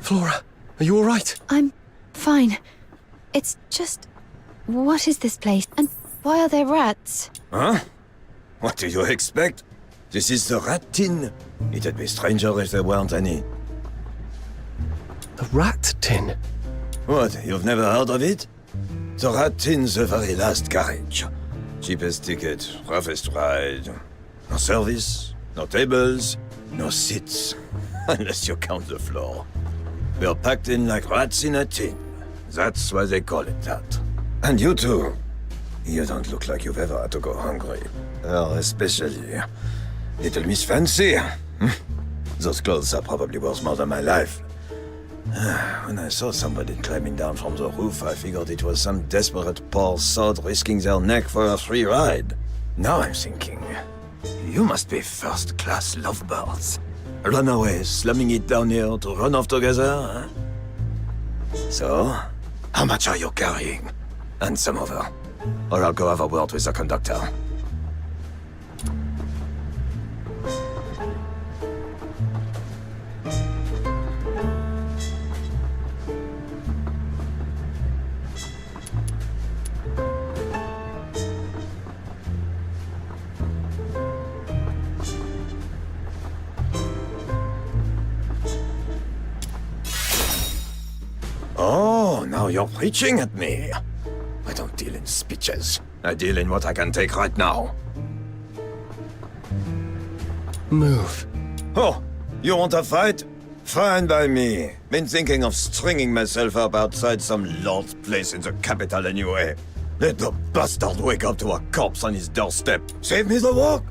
Flora, are you all right? I'm fine. It's just... What is this place? And why are there rats? Huh? What do you expect? This is the rat tin. It'd be stranger if there weren't any. The rat tin? What, you've never heard of it? The rat tin's the very last carriage. Cheapest ticket, roughest ride. No service, no tables, no seats. Unless you count the floor. We're packed in like rats in a tin. That's why they call it that. And you too. You don't look like you've ever had to go hungry. Especially Little Miss Fancy. Those clothes are probably worth more than my life. When I saw somebody climbing down from the roof, I figured it was some desperate poor sod risking their neck for a free ride. Now I'm thinking, you must be first-class lovebirds. Runaways, slumming it down here to run off together, huh? So, how much are you carrying? And some over. Or I'll go have a word with the conductor. Oh, now you're preaching at me. I don't deal in speeches. I deal in what I can take right now. Move. Oh, you want a fight? Fine by me. Been thinking of stringing myself up outside some lord's place in the capital anyway. Let the bastard wake up to a corpse on his doorstep. Save me the walk.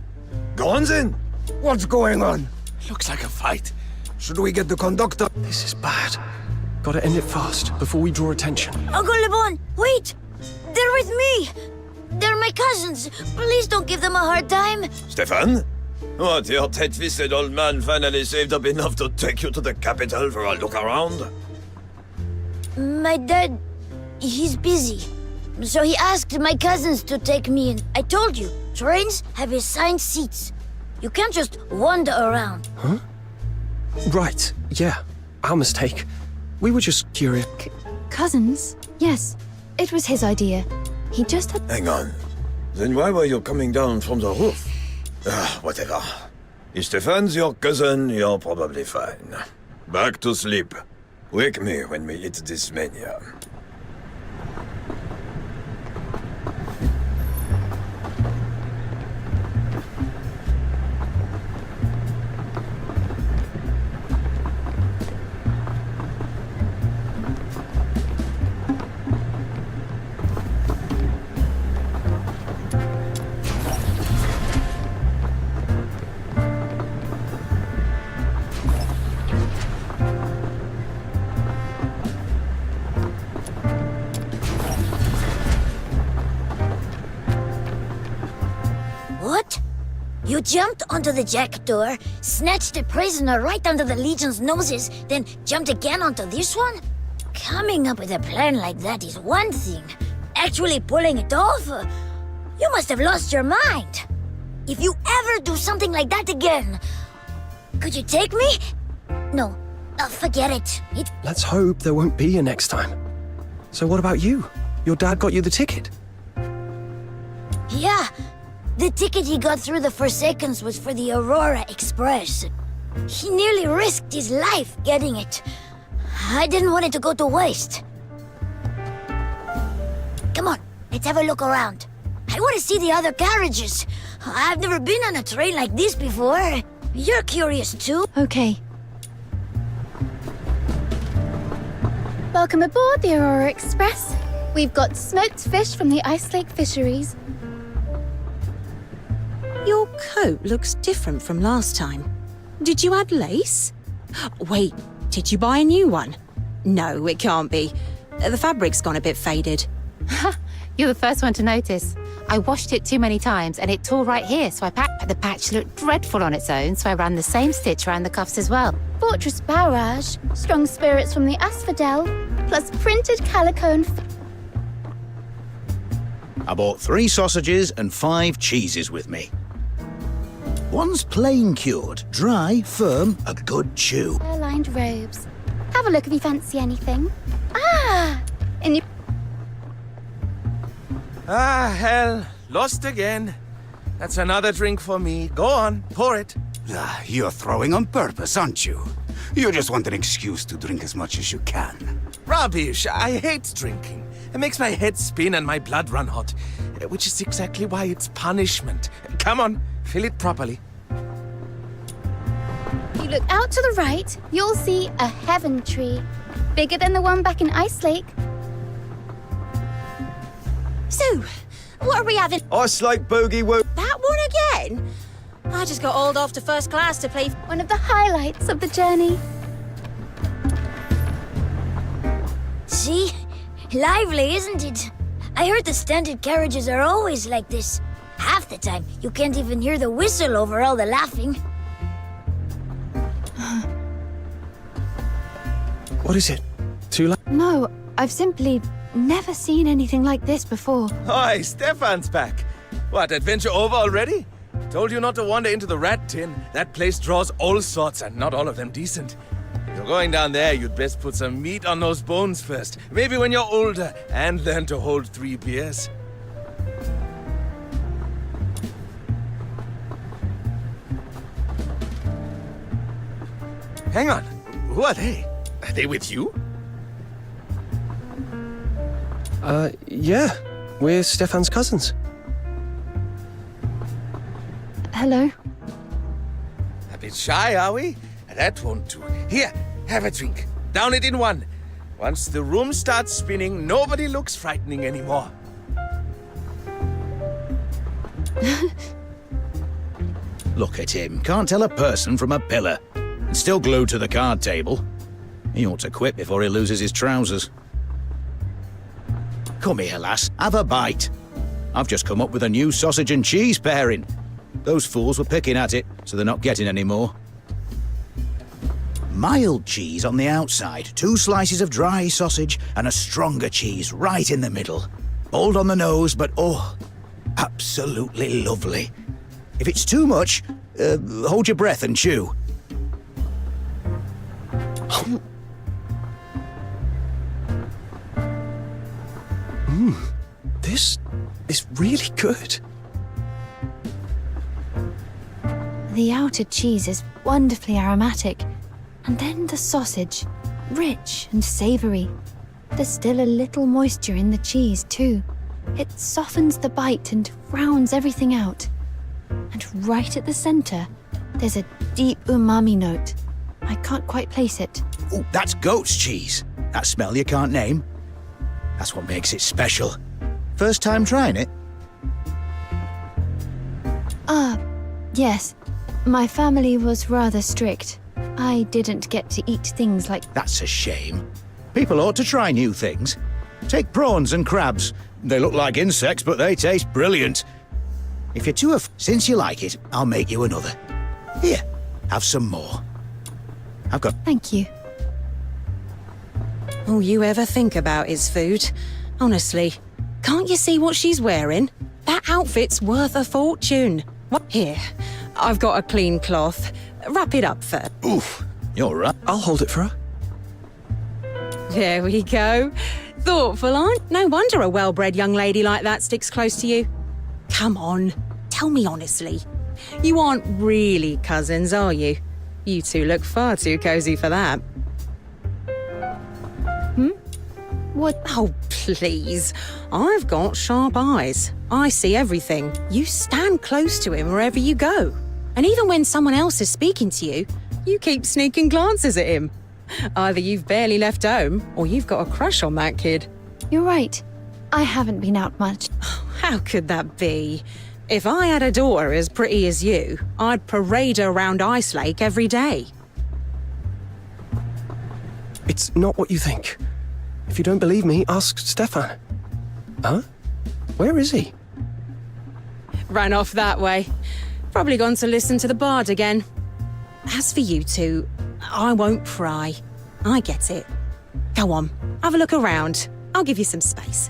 Go on then. What's going on? Looks like a fight. Should we get the conductor? This is bad. Gotta end it fast, before we draw attention. Uncle Le Bon, wait! They're with me! They're my cousins. Please don't give them a hard time. Stefan? What, your tight-fisted old man finally saved up enough to take you to the capital for a look around? My dad... he's busy. So he asked my cousins to take me in. I told you, trains have assigned seats. You can't just wander around. Huh? Right, yeah. Our mistake. We were just curious. Cousins? Yes, it was his idea. He just had... Hang on. Then why were you coming down from the roof? Whatever. If Stefan's your cousin, you're probably fine. Back to sleep. Wake me when we eat this mania. What? You jumped onto the jack door, snatched the prisoner right under the Legion's noses, then jumped again onto this one? Coming up with a plan like that is one thing. Actually pulling it off? You must have lost your mind. If you ever do something like that again, could you take me? No, forget it. Let's hope there won't be a next time. So what about you? Your dad got you the ticket? Yeah. The ticket he got through the Forsakens was for the Aurora Express. He nearly risked his life getting it. I didn't want it to go to waste. Come on, let's have a look around. I want to see the other carriages. I've never been on a train like this before. You're curious too? Okay. Welcome aboard the Aurora Express. We've got smoked fish from the Ice Lake fisheries. Your coat looks different from last time. Did you add lace? Wait, did you buy a new one? No, it can't be. The fabric's gone a bit faded. You're the first one to notice. I washed it too many times and it tore right here, so I packed. The patch looked dreadful on its own, so I ran the same stitch around the cuffs as well. Fortress Barrage, strong spirits from the Asphodel, plus printed calico and... I bought 3 sausages and 5 cheeses with me. One's plain cured, dry, firm, a good chew. Fur-lined robes. Have a look if you fancy anything. Ah! In your... Ah, hell. Lost again. That's another drink for me. Go on, pour it. You're throwing on purpose, aren't you? You just want an excuse to drink as much as you can. Rubbish. I hate drinking. It makes my head spin and my blood run hot. Which is exactly why it's punishment. Come on, fill it properly. If you look out to the right, you'll see a heaven tree. Bigger than the one back in Ice Lake. So, what are we having? Ice Lake Boogie Woo. That one again? I just got hauled off to first class to play... One of the highlights of the journey. See? Lively, isn't it? I heard the standard carriages are always like this. Half the time, you can't even hear the whistle over all the laughing. What is it? Too late? No, I've simply never seen anything like this before. Hi, Stefan's back. What, adventure over already? Told you not to wander into the rat tin. That place draws all sorts and not all of them decent. If you're going down there, you'd best put some meat on those bones first. Maybe when you're older and learn to hold 3 beers. Hang on. Who are they? Are they with you? Yeah. We're Stefan's cousins. Hello? A bit shy, are we? That won't do. Here, have a drink. Down it in one. Once the room starts spinning, nobody looks frightening anymore. Look at him. Can't tell a person from a pillar. And still glued to the card table. He ought to quit before he loses his trousers. Come here, lass. Have a bite. I've just come up with a new sausage and cheese pairing. Those fools were picking at it, so they're not getting any more. Mild cheese on the outside, 2 slices of dry sausage, and a stronger cheese right in the middle. Bold on the nose, but oh, absolutely lovely. If it's too much, hold your breath and chew. This is really good. The outer cheese is wonderfully aromatic, and then the sausage, rich and savory. There's still a little moisture in the cheese, too. It softens the bite and rounds everything out. And right at the center, there's a deep umami note. I can't quite place it. Ooh, that's goat's cheese. That smell you can't name. That's what makes it special. First time trying it? Yes. My family was rather strict. I didn't get to eat things like... That's a shame. People ought to try new things. Take prawns and crabs. They look like insects, but they taste brilliant. If you're too since you like it, I'll make you another. Here, have some more. I've got... Thank you. All you ever think about is food. Honestly, can't you see what she's wearing? That outfit's worth a fortune. What? Here, I've got a clean cloth. Wrap it up first. Oof, you're right. I'll hold it for her. There we go. Thoughtful, aren't? No wonder a well-bred young lady like that sticks close to you. Come on, tell me honestly. You aren't really cousins, are you? You two look far too cozy for that. What? Oh, please. I've got sharp eyes. I see everything. You stand close to him wherever you go. And even when someone else is speaking to you, you keep sneaking glances at him. Either you've barely left home, or you've got a crush on that kid. You're right. I haven't been out much. How could that be? If I had a daughter as pretty as you, I'd parade her around Ice Lake every day. It's not what you think. If you don't believe me, ask Stefan. Huh? Where is he? Ran off that way. Probably gone to listen to the bard again. As for you two, I won't pry. I get it. Go on, have a look around. I'll give you some space.